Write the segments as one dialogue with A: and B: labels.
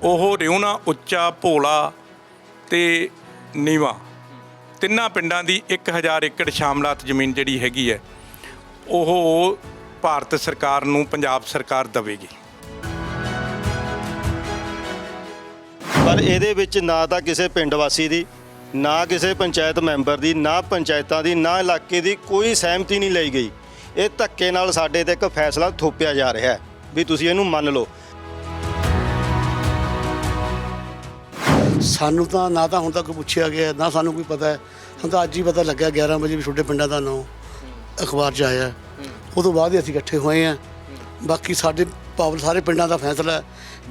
A: ਉਹ ਰਿਉਣਾ, ਉੱਚਾ, ਭੋਲਾ ਤੇ ਨੀਵਾਂ ਤਿੰਨਾਂ ਪਿੰਡਾਂ ਦੀ 1000 ਏਕੜ ਸ਼ਾਮਲਾਤ ਜ਼ਮੀਨ ਜਿਹੜੀ ਹੈਗੀ ਹੈ ਉਹ ਭਾਰਤ ਸਰਕਾਰ ਨੂੰ ਪੰਜਾਬ ਸਰਕਾਰ ਦੇਵੇਗੀ।
B: ਪਰ ਇਹਦੇ ਵਿੱਚ ਨਾ ਤਾਂ ਕਿਸੇ ਪਿੰਡ ਵਾਸੀ ਦੀ, ਨਾ ਕਿਸੇ ਪੰਚਾਇਤ ਮੈਂਬਰ ਦੀ, ਨਾ ਪੰਚਾਇਤਾਂ ਦੀ, ਨਾ ਇਲਾਕੇ ਦੀ ਕੋਈ ਸਹਿਮਤੀ ਨਹੀਂ ਲਈ ਗਈ। ਇਹ ਧੱਕੇ ਨਾਲ ਸਾਡੇ ਤੇ ਇੱਕ ਫੈਸਲਾ ਥੋਪਿਆ ਜਾ ਰਿਹਾ ਹੈ ਵੀ ਤੁਸੀਂ ਇਹਨੂੰ ਮੰਨ ਲਓ।
C: ਸਾਨੂੰ ਤਾਂ ਨਾ ਤਾਂ ਹੁਣ ਤੱਕ ਪੁੱਛਿਆ ਗਿਆ, ਨਾ ਸਾਨੂੰ ਕੋਈ ਪਤਾ ਹੈ। ਸਾਨੂੰ ਤਾਂ ਅੱਜ ਹੀ ਪਤਾ ਲੱਗਿਆ 11 ਵਜੇ ਵੀ ਛੋਟੇ ਪਿੰਡਾਂ ਦਾ ਨਾਂ ਅਖਬਾਰ 'ਚ ਆਇਆ। ਉਹ ਤੋਂ ਬਾਅਦ ਹੀ ਅਸੀਂ ਇਕੱਠੇ ਹੋਏ ਹਾਂ। ਬਾਕੀ ਸਾਡੇ ਸਾਰੇ ਪਿੰਡਾਂ ਦਾ ਫੈਸਲਾ ਹੈ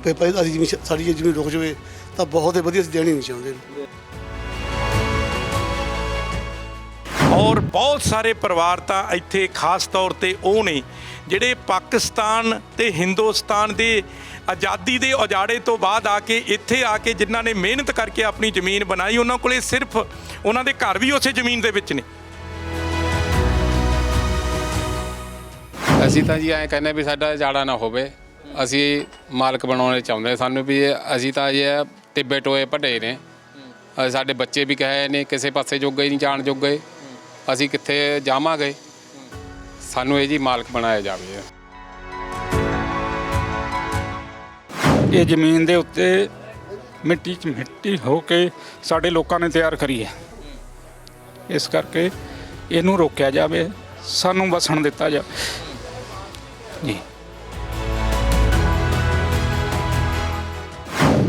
C: ਵੀ ਭਾਈ ਅਸੀਂ ਜ਼ਮੀਨ ਸਾਡੀ ਜੇ ਜ਼ਮੀਨ ਰੁਕ ਜਾਵੇ ਤਾਂ ਬਹੁਤ ਹੀ ਵਧੀਆ, ਅਸੀਂ ਦੇਣੀ ਨਹੀਂ ਚਾਹੁੰਦੇ।
A: ਔਰ ਬਹੁਤ ਸਾਰੇ ਪਰਿਵਾਰ ਤਾਂ ਇੱਥੇ ਖਾਸ ਤੌਰ ਤੇ ਉਹ ਨੇ ਜਿਹੜੇ ਪਾਕਿਸਤਾਨ ਤੇ ਹਿੰਦੁਸਤਾਨ ਦੇ ਆਜ਼ਾਦੀ ਦੇ ਉਜਾੜੇ ਤੋਂ ਬਾਅਦ ਆ ਕੇ ਇੱਥੇ ਆ ਕੇ ਜਿਨ੍ਹਾਂ ਨੇ ਮਿਹਨਤ ਕਰਕੇ ਆਪਣੀ ਜ਼ਮੀਨ ਬਣਾਈ, ਉਹਨਾਂ ਕੋਲੇ ਸਿਰਫ ਉਹਨਾਂ ਦੇ ਘਰ ਵੀ ਉਸੇ ਜ਼ਮੀਨ ਦੇ ਵਿੱਚ ਨੇ।
D: ਅਸੀਂ ਤਾਂ ਜੀ ਐਂ ਕਹਿੰਦੇ ਵੀ ਸਾਡਾ ਉਜਾੜਾ ਨਾ ਹੋਵੇ, ਅਸੀਂ ਮਾਲਕ ਬਣਾਉਣੇ ਚਾਹੁੰਦੇ। ਸਾਨੂੰ ਵੀ ਅਸੀਂ ਤਾਂ ਇਹ ਟਿੱਬੇ ਟੋਏ ਭੱਡੇ ਨੇ, ਸਾਡੇ ਬੱਚੇ ਵੀ ਕਹੇ ਨੇ ਕਿਸੇ ਪਾਸੇ ਜੋਗੇ ਨਹੀਂ ਜਾਣ ਜੋਗੇ, ਅਸੀਂ ਕਿੱਥੇ ਜਾਵਾਂਗੇ। ਸਾਨੂੰ ਇਹ ਜੀ ਮਾਲਕ ਬਣਾਇਆ ਜਾਵੇ।
E: ਇਹ ਜ਼ਮੀਨ ਦੇ ਉੱਤੇ ਮਿੱਟੀ 'ਚ ਮਿੱਟੀ ਹੋ ਕੇ ਸਾਡੇ ਲੋਕਾਂ ਨੇ ਤਿਆਰ ਕਰੀ ਹੈ। ਇਸ ਕਰਕੇ ਇਹਨੂੰ ਰੋਕਿਆ ਜਾਵੇ, ਸਾਨੂੰ ਵਸਣ ਦਿੱਤਾ ਜਾਵੇ ਜੀ।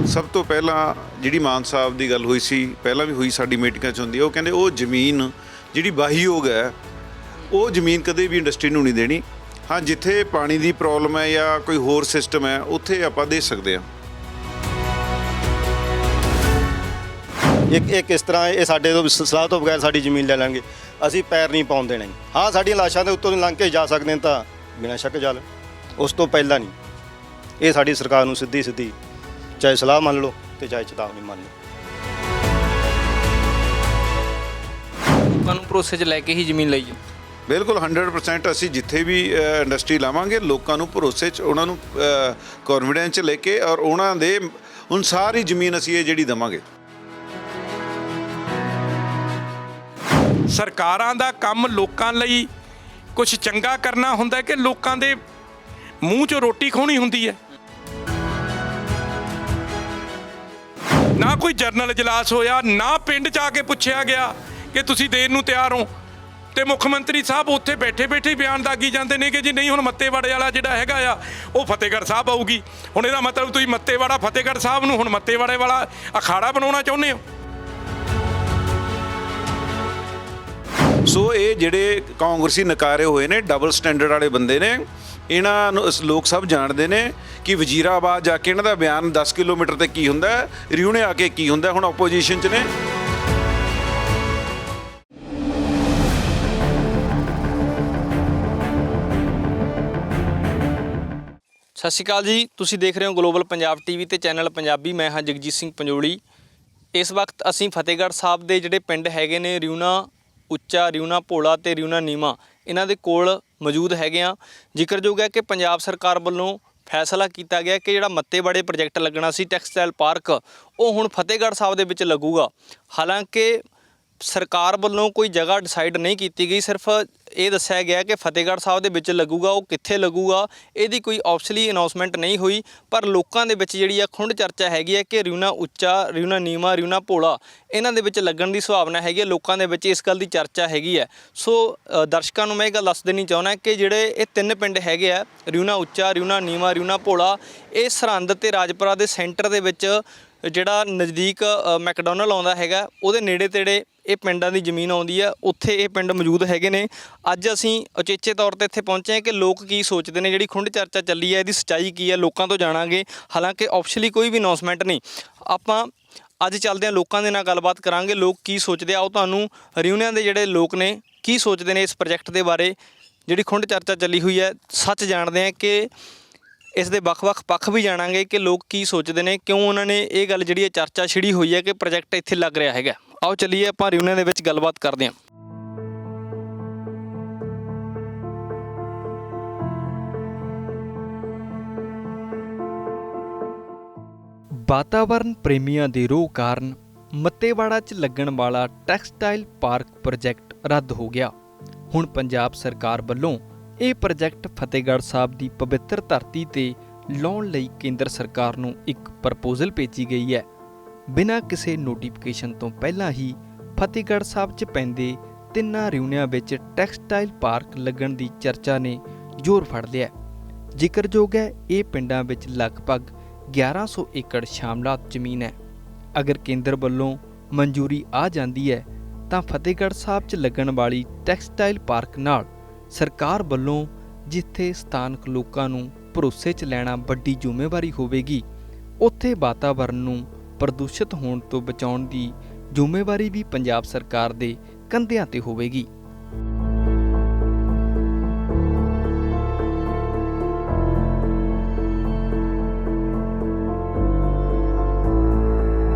F: ਸਭ ਤੋਂ ਪਹਿਲਾਂ ਜਿਹੜੀ ਮਾਨ ਸਾਹਿਬ ਦੀ ਗੱਲ ਹੋਈ ਸੀ, ਪਹਿਲਾਂ ਵੀ ਹੋਈ, ਸਾਡੀ ਮੀਟਿੰਗਾਂ 'ਚ ਹੁੰਦੀ ਹੈ, ਉਹ ਕਹਿੰਦੇ ਉਹ ਜ਼ਮੀਨ ਜਿਹੜੀ ਵਾਹੀਯੋਗ ਹੈ ਉਹ ਜ਼ਮੀਨ ਕਦੇ ਵੀ ਇੰਡਸਟਰੀ ਨੂੰ ਨਹੀਂ ਦੇਣੀ। ਹਾਂ, ਜਿੱਥੇ ਪਾਣੀ ਦੀ ਪ੍ਰੋਬਲਮ ਹੈ ਜਾਂ ਕੋਈ ਹੋਰ ਸਿਸਟਮ ਹੈ ਉੱਥੇ ਆਪਾਂ ਦੇ ਸਕਦੇ ਹਾਂ।
B: ਇਹ ਕਿਸ ਤਰ੍ਹਾਂ ਇਹ ਸਾਡੇ ਤੋਂ ਸਲਾਹ ਤੋਂ ਬਗੈਰ ਸਾਡੀ ਜ਼ਮੀਨ ਲੈ ਲੈਣਗੇ, ਅਸੀਂ ਪੈਰ ਨਹੀਂ ਪਾਉਣ ਦੇਣਾ। ਹਾਂ, ਸਾਡੀਆਂ ਲਾਸ਼ਾਂ ਦੇ ਉੱਤੋਂ ਲੰਘ ਕੇ ਜਾ ਸਕਦੇ ਨੇ ਤਾਂ ਬਿਨਾਂ ਸ਼ੱਕ ਚੱਲ, ਉਸ ਤੋਂ ਪਹਿਲਾਂ ਨਹੀਂ। ਇਹ ਸਾਡੀ ਸਰਕਾਰ ਨੂੰ ਸਿੱਧੀ ਚਾਹੇ ਸਲਾਹ ਮੰਨ ਲਓ ਤੇ ਚਾਹੇ ਚੇਤਾਵਨੀ ਮੰਨ ਲਓ।
G: ਲੋਕਾਂ ਨੂੰ ਭਰੋਸੇ 'ਚ ਲੈ ਕੇ ਹੀ ਜ਼ਮੀਨ ਲਈ।
F: ਬਿਲਕੁਲ 100% ਅਸੀਂ ਜਿੱਥੇ ਵੀ ਇੰਡਸਟਰੀ ਲਾਵਾਂਗੇ ਲੋਕਾਂ ਨੂੰ ਭਰੋਸੇ 'ਚ, ਉਹਨਾਂ ਨੂੰ ਕੌਨਫੀਡੈਂਸ 'ਚ ਲੈ ਕੇ ਔਰ ਉਹਨਾਂ ਦੇ ਅਨੁਸਾਰ ਹੀ ਜ਼ਮੀਨ ਅਸੀਂ ਇਹ ਜਿਹੜੀ ਦੇਵਾਂਗੇ।
A: ਸਰਕਾਰਾਂ ਦਾ ਕੰਮ ਲੋਕਾਂ ਲਈ ਕੁਝ ਚੰਗਾ ਕਰਨਾ ਹੁੰਦਾ ਕਿ ਲੋਕਾਂ ਦੇ ਮੂੰਹ 'ਚੋਂ ਰੋਟੀ ਖੋਹਣੀ ਹੁੰਦੀ ਹੈ। ਨਾ ਕੋਈ ਜਰਨਲ ਇਜਲਾਸ ਹੋਇਆ, ਨਾ ਪਿੰਡ 'ਚ ਆ ਕੇ ਪੁੱਛਿਆ ਗਿਆ ਕਿ ਤੁਸੀਂ ਦੇਣ ਨੂੰ ਤਿਆਰ ਹੋ, ਤੇ ਮੁੱਖ ਮੰਤਰੀ ਸਾਹਿਬ ਉੱਥੇ ਬੈਠੇ ਬੈਠੇ ਬਿਆਨ ਦਾਗੀ ਜਾਂਦੇ ਨੇ ਕਿ ਜੀ ਨਹੀਂ, ਹੁਣ ਮੱਤੇਵਾੜੇ ਵਾਲਾ ਜਿਹੜਾ ਹੈਗਾ ਆ ਉਹ ਫਤਿਹਗੜ੍ਹ ਸਾਹਿਬ ਆਊਗੀ। ਹੁਣ ਇਹਦਾ ਮਤਲਬ ਤੁਸੀਂ ਮੱਤੇਵਾੜਾ ਫਤਿਹਗੜ੍ਹ ਸਾਹਿਬ ਨੂੰ ਹੁਣ ਮੱਤੇਵਾੜੇ ਵਾਲਾ ਅਖਾੜਾ ਬਣਾਉਣਾ ਚਾਹੁੰਦੇ ਹੋ।
F: ਸੋ ਇਹ ਜਿਹੜੇ ਕਾਂਗਰਸੀ ਨਕਾਰੇ ਹੋਏ ਨੇ, ਡਬਲ ਸਟੈਂਡਰਡ ਵਾਲੇ ਬੰਦੇ ਨੇ, ਇਹਨਾਂ ਨੂੰ ਲੋਕ ਸਭ ਜਾਣਦੇ ਨੇ ਕਿ ਵਜ਼ੀਰਾਬਾਦ ਜਾ ਕੇ ਇਹਨਾਂ ਦਾ ਬਿਆਨ 10 ਕਿਲੋਮੀਟਰ ਤੇ ਕੀ ਹੁੰਦਾ, ਰਿਊਣੇ ਆ ਕੇ ਕੀ ਹੁੰਦਾ। ਹੁਣ ਆਪੋਜੀਸ਼ਨ 'ਚ ਨੇ।
G: ਸਤਿ ਸ਼੍ਰੀ ਅਕਾਲ ਜੀ, ਤੁਸੀਂ ਦੇਖ ਰਹੇ ਹੋ ਗਲੋਬਲ ਪੰਜਾਬ ਟੀਵੀ ਤੇ ਚੈਨਲ ਪੰਜਾਬੀ। ਮੈਂ ਹਾਂ ਜਗਜੀਤ ਸਿੰਘ ਪੰਜੋਲੀ। ਇਸ ਵਕਤ ਅਸੀਂ ਫਤਿਹਗੜ੍ਹ ਸਾਹਿਬ ਦੇ ਜਿਹੜੇ ਪਿੰਡ ਹੈਗੇ ਨੇ ਰਿਊਣਾ ਉੱਚਾ, ਰਿਊਣਾ ਭੋਲਾ ਤੇ ਰਿਊਣਾ ਨੀਵਾਂ, ਇਹਨਾਂ ਦੇ ਕੋਲ ਮੌਜੂਦ ਹੈਗੇ ਆ। ਜ਼ਿਕਰਯੋਗ ਹੈ ਕਿ ਪੰਜਾਬ ਸਰਕਾਰ ਵੱਲੋਂ ਫੈਸਲਾ ਕੀਤਾ ਗਿਆ ਕਿ ਜਿਹੜਾ ਮੱਤੇਵਾੜੇ ਪ੍ਰੋਜੈਕਟ ਲੱਗਣਾ ਸੀ ਟੈਕਸਟਾਈਲ ਪਾਰਕ, ਉਹ ਹੁਣ ਫਤਿਹਗੜ੍ਹ ਸਾਹਿਬ ਦੇ ਵਿੱਚ ਲੱਗੂਗਾ। ਹਾਲਾਂਕਿ ਸਰਕਾਰ ਵੱਲੋਂ ਕੋਈ ਜਗ੍ਹਾ ਡਿਸਾਈਡ ਨਹੀਂ ਕੀਤੀ ਗਈ, ਸਿਰਫ ਇਹ ਦੱਸਿਆ ਗਿਆ ਕਿ ਫਤਿਹਗੜ੍ਹ ਸਾਹਿਬ ਦੇ ਵਿੱਚ ਲੱਗੂਗਾ। ਉਹ ਕਿੱਥੇ ਲੱਗੂਗਾ ਇਹਦੀ ਕੋਈ ਆਫੀਸ਼ੀਅਲੀ ਅਨਾਉਂਸਮੈਂਟ ਨਹੀਂ ਹੋਈ, ਪਰ ਲੋਕਾਂ ਦੇ ਵਿੱਚ ਜਿਹੜੀ ਆ ਖੁੰਡ ਚਰਚਾ ਹੈਗੀ ਹੈ ਕਿ ਰਿਊਣਾ ਉੱਚਾ, ਰਿਊਣਾ ਨੀਵਾਂ, ਰਿਊਣਾ ਭੋਲਾ ਇਹਨਾਂ ਦੇ ਵਿੱਚ ਲੱਗਣ ਦੀ ਸੰਭਾਵਨਾ ਹੈਗੀ ਹੈ। ਲੋਕਾਂ ਦੇ ਵਿੱਚ ਇਸ ਗੱਲ ਦੀ ਚਰਚਾ ਹੈਗੀ ਹੈ। ਸੋ ਦਰਸ਼ਕਾਂ ਨੂੰ ਮੈਂ ਇਹ ਗੱਲ ਦੱਸ ਦੇਣੀ ਚਾਹੁੰਦਾ ਕਿ ਜਿਹੜੇ ਇਹ ਤਿੰਨ ਪਿੰਡ ਹੈਗੇ ਆ, ਰਿਊਣਾ ਉੱਚਾ, ਰਿਊਣਾ ਨੀਵਾਂ, ਰਿਊਣਾ ਭੋਲਾ, ਇਹ ਸਰਹੰਦ ਤੇ ਰਾਜਪੁਰਾ ਦੇ ਸੈਂਟਰ ਦੇ ਵਿੱਚ ਜਿਹੜਾ ਨਜ਼ਦੀਕ ਮੈਕਡੋਨਲ ਆਉਂਦਾ ਹੈਗਾ, ਉਹਦੇ ਨੇੜੇ ਤੇੜੇ ਇਹ ਪਿੰਡਾਂ ਦੀ ਜ਼ਮੀਨ ਆਉਂਦੀ ਹੈ। ਉੱਥੇ ਇਹ ਪਿੰਡ ਮੌਜੂਦ ਹੈਗੇ ਨੇ। ਅੱਜ ਅਸੀਂ ਉਚੇਚੇ ਤੌਰ ਤੇ ਇੱਥੇ ਪਹੁੰਚੇ ਹਾਂ ਕਿ ਲੋਕ ਕੀ ਸੋਚਦੇ ਨੇ, ਜਿਹੜੀ ਖੁੰਡ ਚਰਚਾ ਚੱਲੀ ਹੈ ਇਹਦੀ ਸੱਚਾਈ ਕੀ ਹੈ, ਲੋਕਾਂ ਤੋਂ ਜਾਣਾਂਗੇ। ਹਾਲਾਂਕਿ ਆਫੀਸ਼ੀਅਲੀ ਕੋਈ ਵੀ ਅਨਾਉਂਸਮੈਂਟ ਨਹੀਂ। ਆਪਾਂ ਅੱਜ ਚੱਲਦੇ ਹਾਂ, ਲੋਕਾਂ ਦੇ ਨਾਲ ਗੱਲਬਾਤ ਕਰਾਂਗੇ, ਲੋਕ ਕੀ ਸੋਚਦੇ ਆ। ਉਹ ਤੁਹਾਨੂੰ ਰਿਊਣਿਆਂ ਦੇ ਜਿਹੜੇ ਲੋਕ ਨੇ ਕੀ ਸੋਚਦੇ ਨੇ ਇਸ ਪ੍ਰੋਜੈਕਟ ਦੇ ਬਾਰੇ, ਜਿਹੜੀ ਖੁੰਡ ਚਰਚਾ ਚੱਲੀ ਹੋਈ ਹੈ, ਸੱਚ ਜਾਣਦੇ ਹਾਂ ਕਿ ਇਸ ਦੇ ਵੱਖ-ਵੱਖ ਪੱਖ ਵੀ ਜਾਣਾਂਗੇ ਕਿ ਲੋਕ ਕੀ ਸੋਚਦੇ ਨੇ, ਕਿਉਂ ਉਹਨਾਂ ਨੇ ਇਹ ਗੱਲ ਜਿਹੜੀ ਹੈ ਚਰਚਾ ਛਿੜੀ ਹੋਈ ਹੈ ਕਿ ਪ੍ਰੋਜੈਕਟ ਇੱਥੇ ਲੱਗ ਰਿਹਾ ਹੈਗਾ। ਆਓ ਚੱਲੀਏ ਆਪਾਂ ਰਿਊਣਿਆਂ ਦੇ ਵਿੱਚ ਗੱਲਬਾਤ ਕਰਦੇ ਹਾਂ। ਵਾਤਾਵਰਣ ਪ੍ਰੇਮੀਆਂ ਦੇ ਰੋਹ ਕਾਰਨ ਮੱਤੇਵਾੜਾ 'ਚ ਲੱਗਣ ਵਾਲਾ ਟੈਕਸਟਾਈਲ ਪਾਰਕ ਪ੍ਰੋਜੈਕਟ ਰੱਦ ਹੋ ਗਿਆ। ਹੁਣ ਪੰਜਾਬ ਸਰਕਾਰ ਵੱਲੋਂ ਇਹ ਪ੍ਰੋਜੈਕਟ ਫਤਿਹਗੜ੍ਹ ਸਾਹਿਬ ਦੀ ਪਵਿੱਤਰ ਧਰਤੀ ਤੇ ਲਾਉਣ ਲਈ ਕੇਂਦਰ ਸਰਕਾਰ ਨੂੰ ਇੱਕ ਪ੍ਰਪੋਜ਼ਲ ਭੇਜੀ ਗਈ ਹੈ। ਬਿਨਾਂ ਕਿਸੇ ਨੋਟੀਫਿਕੇਸ਼ਨ ਤੋਂ ਪਹਿਲਾਂ ਹੀ ਫਤਿਹਗੜ੍ਹ ਸਾਹਿਬ 'ਚ ਪੈਂਦੇ ਤਿੰਨਾਂ ਰਿਊਨਿਆਂ ਵਿੱਚ ਟੈਕਸਟਾਈਲ ਪਾਰਕ ਲੱਗਣ ਦੀ ਚਰਚਾ ਨੇ ਜ਼ੋਰ ਫੜ ਲਿਆ। ਜ਼ਿਕਰਯੋਗ ਹੈ ਇਹ ਪਿੰਡਾਂ ਵਿੱਚ ਲਗਭਗ 1100 ਏਕੜ ਸ਼ਾਮਲਾਤ ਜ਼ਮੀਨ ਹੈ। ਅਗਰ ਕੇਂਦਰ ਵੱਲੋਂ ਮਨਜ਼ੂਰੀ ਆ ਜਾਂਦੀ ਹੈ ਤਾਂ ਫਤਿਹਗੜ੍ਹ ਸਾਹਿਬ 'ਚ ਲੱਗਣ ਵਾਲੀ ਟੈਕਸਟਾਈਲ ਪਾਰਕ ਨਾਲ ਸਰਕਾਰ ਵੱਲੋਂ ਜਿੱਥੇ ਸਥਾਨਕ ਲੋਕਾਂ ਨੂੰ ਭਰੋਸੇ 'ਚ ਲੈਣਾ ਵੱਡੀ ਜ਼ਿੰਮੇਵਾਰੀ ਹੋਵੇਗੀ, ਉੱਥੇ ਵਾਤਾਵਰਣ ਨੂੰ ਪ੍ਰਦੂਸ਼ਿਤ ਹੋਣ ਤੋਂ ਬਚਾਉਣ ਦੀ ਜ਼ਿੰਮੇਵਾਰੀ ਵੀ ਪੰਜਾਬ ਸਰਕਾਰ ਦੇ ਕੰਧਿਆਂ ਤੇ ਹੋਵੇਗੀ।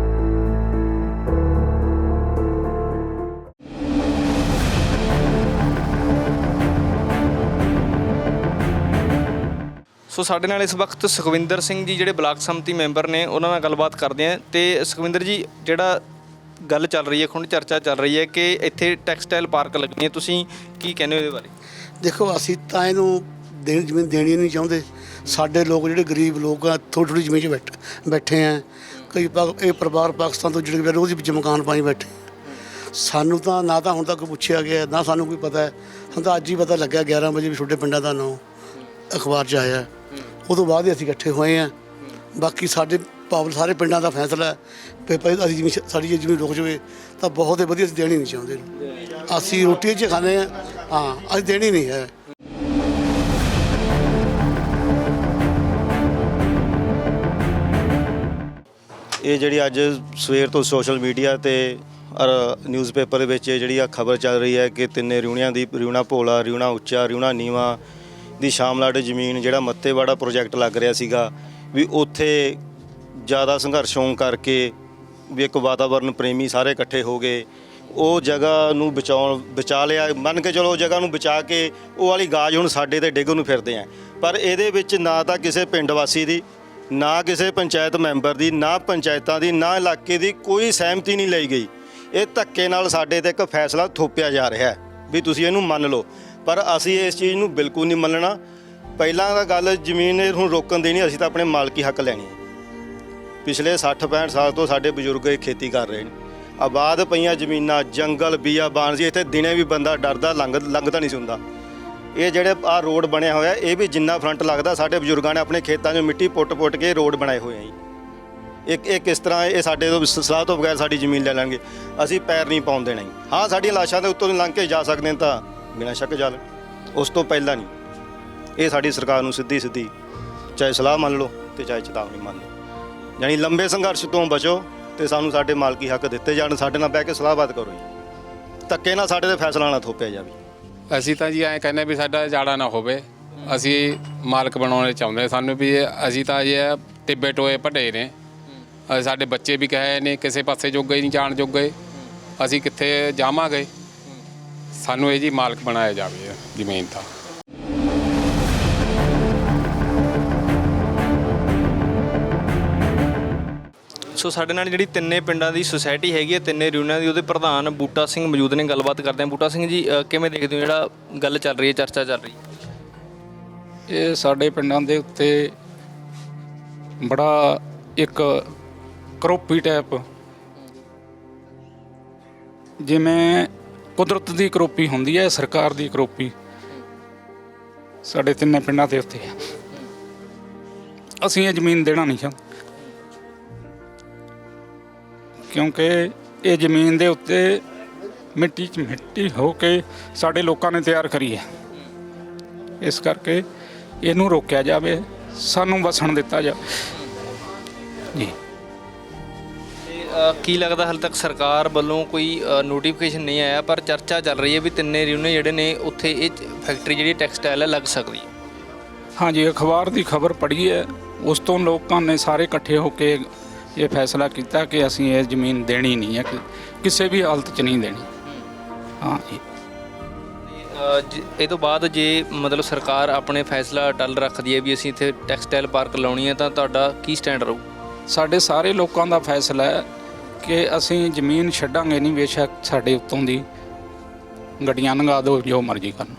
G: ਸੋ ਸਾਡੇ ਨਾਲ ਇਸ ਵਕਤ ਸੁਖਵਿੰਦਰ ਸਿੰਘ ਜੀ ਜਿਹੜੇ ਬਲਾਕ ਸੰਮਤੀ ਮੈਂਬਰ ਨੇ, ਉਹਨਾਂ ਨਾਲ ਗੱਲਬਾਤ ਕਰਦੇ ਹਾਂ। ਤੇ ਸੁਖਵਿੰਦਰ ਜੀ, ਜਿਹੜਾ ਗੱਲ ਚੱਲ ਰਹੀ ਹੈ, ਹੁਣ ਚਰਚਾ ਚੱਲ ਰਹੀ ਹੈ ਕਿ ਇੱਥੇ ਟੈਕਸਟਾਈਲ ਪਾਰਕ ਲੱਗਣੀ ਹੈ, ਤੁਸੀਂ ਕੀ ਕਹਿੰਦੇ ਹੋ ਇਹਦੇ ਬਾਰੇ?
C: ਦੇਖੋ, ਅਸੀਂ ਤਾਂ ਇਹਨੂੰ ਜ਼ਮੀਨ ਦੇਣੀ ਨਹੀਂ ਚਾਹੁੰਦੇ। ਸਾਡੇ ਲੋਕ ਜਿਹੜੇ ਗਰੀਬ ਲੋਕ ਆ, ਥੋੜ੍ਹੀ ਥੋੜ੍ਹੀ ਜ਼ਮੀਨ 'ਚ ਬੈਠੇ ਆ। ਕਈ ਇਹ ਪਰਿਵਾਰ ਪਾਕਿਸਤਾਨ ਤੋਂ ਜਿਹੜੇ ਰੋਜ਼ ਵਿੱਚ ਮਕਾਨ ਪਾਈ ਬੈਠੇ। ਸਾਨੂੰ ਤਾਂ ਨਾ ਤਾਂ ਹੁਣ ਤੱਕ ਪੁੱਛਿਆ ਗਿਆ, ਨਾ ਸਾਨੂੰ ਕੋਈ ਪਤਾ ਹੈ। ਹੁਣ ਤਾਂ ਅੱਜ ਹੀ ਪਤਾ ਲੱਗਿਆ 11 ਵਜੇ ਵੀ ਛੋਟੇ ਪਿੰਡਾਂ ਦਾ ਨਾਂ ਅਖਬਾਰ 'ਚ ਆਇਆ। ਉਹ ਤੋਂ ਬਾਅਦ ਹੀ ਅਸੀਂ ਇਕੱਠੇ ਹੋਏ ਹਾਂ। ਬਾਕੀ ਸਾਡੇ ਸਾਰੇ ਪਿੰਡਾਂ ਦਾ ਫੈਸਲਾ ਹੈ ਵੀ ਭਾਈ ਅਸੀਂ ਜ਼ਮੀਨ ਸਾਡੀ ਜੇ ਜ਼ਮੀਨ ਰੁਕ ਜਾਵੇ ਤਾਂ ਬਹੁਤ ਹੀ ਵਧੀਆ, ਅਸੀਂ ਦੇਣੀ ਨਹੀਂ ਚਾਹੁੰਦੇ। ਅਸੀਂ ਰੋਟੀ 'ਚ ਖਾਂਦੇ ਹਾਂ, ਹਾਂ, ਅਸੀਂ ਦੇਣੀ ਨਹੀਂ ਹੈ।
B: ਇਹ ਜਿਹੜੀ ਅੱਜ ਸਵੇਰ ਤੋਂ ਸੋਸ਼ਲ ਮੀਡੀਆ ਤੇ ਔਰ ਨਿਊਜ਼ਪੇਪਰ ਦੇ ਵਿੱਚ ਜਿਹੜੀ ਆ ਖਬਰ ਚੱਲ ਰਹੀ ਹੈ ਕਿ ਤਿੰਨੇ ਰਿਊਣਿਆਂ ਦੀ, ਰਿਊਣਾ ਭੋਲਾ, ਰਿਊਣਾ ਉੱਚਾ, ਰਿਊਣਾ ਨੀਵਾਂ ਦੀ ਸ਼ਾਮਲਾਟ ਜ਼ਮੀਨ ਜਿਹੜਾ ਮੱਤੇਵਾੜਾ ਪ੍ਰੋਜੈਕਟ ਲੱਗ ਰਿਹਾ ਸੀਗਾ, ਵੀ ਉੱਥੇ ਜ਼ਿਆਦਾ ਸੰਘਰਸ਼ ਹੋਣ ਕਰਕੇ ਵੀ ਇੱਕ ਵਾਤਾਵਰਨ ਪ੍ਰੇਮੀ ਸਾਰੇ ਇਕੱਠੇ ਹੋ ਗਏ। ਉਹ ਜਗ੍ਹਾ ਨੂੰ ਬਚਾ ਲਿਆ, ਮੰਨ ਕੇ ਚਲੋ ਉਹ ਜਗ੍ਹਾ ਨੂੰ ਬਚਾ ਕੇ ਉਹ ਵਾਲੀ ਗਾਜ ਹੁਣ ਸਾਡੇ ਤੇ ਡਿੱਗਣ ਨੂੰ ਫਿਰਦੇ ਆ। ਪਰ ਇਹਦੇ ਵਿੱਚ ਨਾ ਤਾਂ ਕਿਸੇ ਪਿੰਡ ਵਾਸੀ ਦੀ, ਨਾ ਕਿਸੇ ਪੰਚਾਇਤ ਮੈਂਬਰ ਦੀ, ਨਾ ਪੰਚਾਇਤਾਂ ਦੀ, ਨਾ ਇਲਾਕੇ ਦੀ ਕੋਈ ਸਹਿਮਤੀ ਨਹੀਂ ਲਈ ਗਈ। ਇਹ ਧੱਕੇ ਨਾਲ ਸਾਡੇ ਤੇ ਇੱਕ ਫੈਸਲਾ ਥੋਪਿਆ ਜਾ ਰਿਹਾ ਹੈ ਵੀ ਤੁਸੀਂ ਇਹਨੂੰ ਮੰਨ ਲਓ, ਪਰ ਅਸੀਂ ਇਸ ਚੀਜ਼ ਨੂੰ ਬਿਲਕੁਲ ਨਹੀਂ ਮੰਨਣਾ। ਪਹਿਲਾਂ ਤਾਂ ਗੱਲ ਜ਼ਮੀਨ ਹੁਣ ਰੋਕਣ ਦੀ ਨਹੀਂ, ਅਸੀਂ ਤਾਂ ਆਪਣੇ ਮਾਲਕੀ ਹੱਕ ਲੈਣੇ ਆ। ਪਿਛਲੇ 60-65 ਸਾਲ ਤੋਂ ਸਾਡੇ ਬਜ਼ੁਰਗ ਇਹ ਖੇਤੀ ਕਰ ਰਹੇ ਨੇ। ਆਬਾਦ ਪਈਆਂ ਜ਼ਮੀਨਾਂ, ਜੰਗਲ, ਬੀਆਬਾਨ ਸੀ। ਇੱਥੇ ਦਿਨੇ ਵੀ ਬੰਦਾ ਡਰਦਾ ਲੰਘਦਾ ਨਹੀਂ ਸੀ ਹੁੰਦਾ। ਇਹ ਜਿਹੜੇ ਆਹ ਰੋਡ ਬਣਿਆ ਹੋਇਆ, ਇਹ ਵੀ ਜਿੰਨਾ ਫਰੰਟ ਲੱਗਦਾ ਸਾਡੇ ਬਜ਼ੁਰਗਾਂ ਨੇ ਆਪਣੇ ਖੇਤਾਂ 'ਚੋਂ ਮਿੱਟੀ ਪੁੱਟ ਕੇ ਰੋਡ ਬਣਾਏ ਹੋਏ ਆ ਜੀ। ਇਹ ਕਿਸ ਤਰ੍ਹਾਂ ਇਹ ਸਾਡੇ ਤੋਂ ਸਲਾਹ ਤੋਂ ਬਗੈਰ ਸਾਡੀ ਜ਼ਮੀਨ ਲੈ ਲੈਣਗੇ? ਅਸੀਂ ਪੈਰ ਨਹੀਂ ਪਾਉਣ ਦੇਣਾ ਜੀ। ਹਾਂ, ਸਾਡੀਆਂ ਲਾਸ਼ਾਂ ਦੇ ਉੱਤੋਂ ਲੰਘ ਕੇ ਜਾ ਸਕਦੇ ਨੇ ਤਾਂ ਬਿਨਾਂ ਸ਼ੱਕ ਚੱਲ, ਉਸ ਤੋਂ ਪਹਿਲਾਂ ਨਹੀਂ। ਇਹ ਸਾਡੀ ਸਰਕਾਰ ਨੂੰ ਸਿੱਧੀ ਚਾਹੇ ਸਲਾਹ ਮੰਨ ਲਓ ਤੇ ਚਾਹੇ ਚੇਤਾਵਨੀ ਮੰਨ ਲਓ। ਯਾਨੀ ਲੰਬੇ ਸੰਘਰਸ਼ ਤੋਂ ਬਚੋ ਤੇ ਸਾਨੂੰ ਸਾਡੇ ਮਾਲਕੀ ਹੱਕ ਦਿੱਤੇ ਜਾਣ। ਸਾਡੇ ਨਾਲ ਬਹਿ ਕੇ ਸਲਾਹਬਾਤ ਕਰੋ ਜੀ, ਧੱਕੇ ਨਾਲ ਸਾਡੇ ਤੇ ਫੈਸਲਾ ਨਾ ਥੋਪਿਆ ਜਾਵੇ।
D: ਅਸੀਂ ਤਾਂ ਜੀ ਐਂ ਕਹਿੰਦੇ ਵੀ ਸਾਡਾ ਜਾੜਾ ਨਾ ਹੋਵੇ। ਅਸੀਂ ਮਾਲਕ ਬਣਾਉਣੇ ਚਾਹੁੰਦੇ। ਸਾਨੂੰ ਵੀ ਅਸੀਂ ਤਾਂ ਇਹ ਟਿੱਬੇ ਟੋਏ ਭੱਡੇ ਨੇ। ਸਾਡੇ ਬੱਚੇ ਵੀ ਕਹੇ ਨੇ ਕਿਸੇ ਪਾਸੇ ਜੋਗੇ ਨਹੀਂ ਜਾਣ ਜੋਗੇ। ਅਸੀਂ ਕਿੱਥੇ ਜਾਵਾਂਗੇ? ਸਾਨੂੰ ਇਹ ਜੀ ਮਾਲਕ ਬਣਾਇਆ ਜਾਵੇ ਜ਼ਮੀਨ ਦਾ।
G: ਸੋ ਸਾਡੇ ਨਾਲ ਜਿਹੜੀ ਤਿੰਨੇ ਪਿੰਡਾਂ ਦੀ ਸੁਸਾਇਟੀ ਹੈਗੀ ਹੈ, ਤਿੰਨੇ ਰਿਊਨਿਆਂ ਦੀ, ਉਹਦੇ ਪ੍ਰਧਾਨ ਬੂਟਾ ਸਿੰਘ ਮੌਜੂਦ ਨੇ। ਗੱਲਬਾਤ ਕਰਦੇ ਹਾਂ। ਬੂਟਾ ਸਿੰਘ ਜੀ, ਕਿਵੇਂ ਦੇਖਦੇ ਹੋ ਜਿਹੜਾ ਗੱਲ ਚੱਲ ਰਹੀ ਹੈ, ਚਰਚਾ ਚੱਲ ਰਹੀ ਹੈ?
E: ਇਹ ਸਾਡੇ ਪਿੰਡਾਂ ਦੇ ਉੱਤੇ ਬੜਾ ਇੱਕ ਕਰੋਪੀ ਟਾਈਪ, ਜਿਵੇਂ ਕੁਦਰਤ ਦੀ ਕਰੋਪੀ ਹੁੰਦੀ ਹੈ, ਸਰਕਾਰ ਦੀ ਕਰੋਪੀ ਸਾਡੇ ਤਿੰਨੇ ਪਿੰਡਾਂ ਦੇ ਉੱਤੇ। ਅਸੀਂ ਇਹ ਜ਼ਮੀਨ ਦੇਣਾ ਨਹੀਂ ਚਾਹੁੰਦੇ ਕਿਉਂਕਿ ਇਹ ਜ਼ਮੀਨ ਦੇ ਉੱਤੇ ਮਿੱਟੀ 'ਚ ਮਿੱਟੀ ਹੋ ਕੇ ਸਾਡੇ ਲੋਕਾਂ ਨੇ ਤਿਆਰ ਕਰੀ ਹੈ। ਇਸ ਕਰਕੇ ਇਹਨੂੰ ਰੋਕਿਆ ਜਾਵੇ, ਸਾਨੂੰ ਵਸਣ ਦਿੱਤਾ ਜਾਵੇ ਜੀ।
G: ਕੀ ਲੱਗਦਾ ਹਾਲੇ ਤੱਕ ਸਰਕਾਰ ਵੱਲੋਂ ਕੋਈ ਨੋਟੀਫਿਕੇਸ਼ਨ ਨਹੀਂ ਆਇਆ, ਪਰ ਚਰਚਾ ਚੱਲ ਰਹੀ ਹੈ ਵੀ ਤਿੰਨੇ ਰਿਊਨੇ ਜਿਹੜੇ ਨੇ ਉੱਥੇ ਇਹ ਫੈਕਟਰੀ ਜਿਹੜੀ ਟੈਕਸਟਾਈਲ ਹੈ ਲੱਗ ਸਕਦੀ ਹੈ?
E: ਹਾਂਜੀ, ਅਖਬਾਰ ਦੀ ਖਬਰ ਪੜ੍ਹੀ ਹੈ। ਉਸ ਤੋਂ ਲੋਕਾਂ ਨੇ ਸਾਰੇ ਇਕੱਠੇ ਹੋ ਕੇ ਇਹ ਫੈਸਲਾ ਕੀਤਾ ਕਿ ਅਸੀਂ ਇਹ ਜ਼ਮੀਨ ਦੇਣੀ ਨਹੀਂ ਹੈ, ਕਿਸੇ ਵੀ ਹਾਲਤ 'ਚ ਨਹੀਂ ਦੇਣੀ। ਹਾਂ ਜੀ।
G: ਇਹ ਤੋਂ ਬਾਅਦ ਜੇ ਮਤਲਬ ਸਰਕਾਰ ਆਪਣੇ ਫੈਸਲਾ ਟੱਲ ਰੱਖਦੀ ਹੈ ਵੀ ਅਸੀਂ ਇੱਥੇ ਟੈਕਸਟਾਈਲ ਪਾਰਕ ਲਾਉਣੀ ਹੈ, ਤਾਂ ਤੁਹਾਡਾ ਕੀ ਸਟੈਂਡ ਰਹੂ?
E: ਸਾਡੇ ਸਾਰੇ ਲੋਕਾਂ ਦਾ ਫੈਸਲਾ ਹੈ ਕਿ ਅਸੀਂ ਜ਼ਮੀਨ ਛੱਡਾਂਗੇ ਨਹੀਂ, ਬੇਸ਼ੱਕ ਸਾਡੇ ਉੱਤੋਂ ਦੀ ਗੱਡੀਆਂ ਲੰਘਾ ਦਿਓ, ਜੋ ਮਰਜ਼ੀ ਕਰਨ।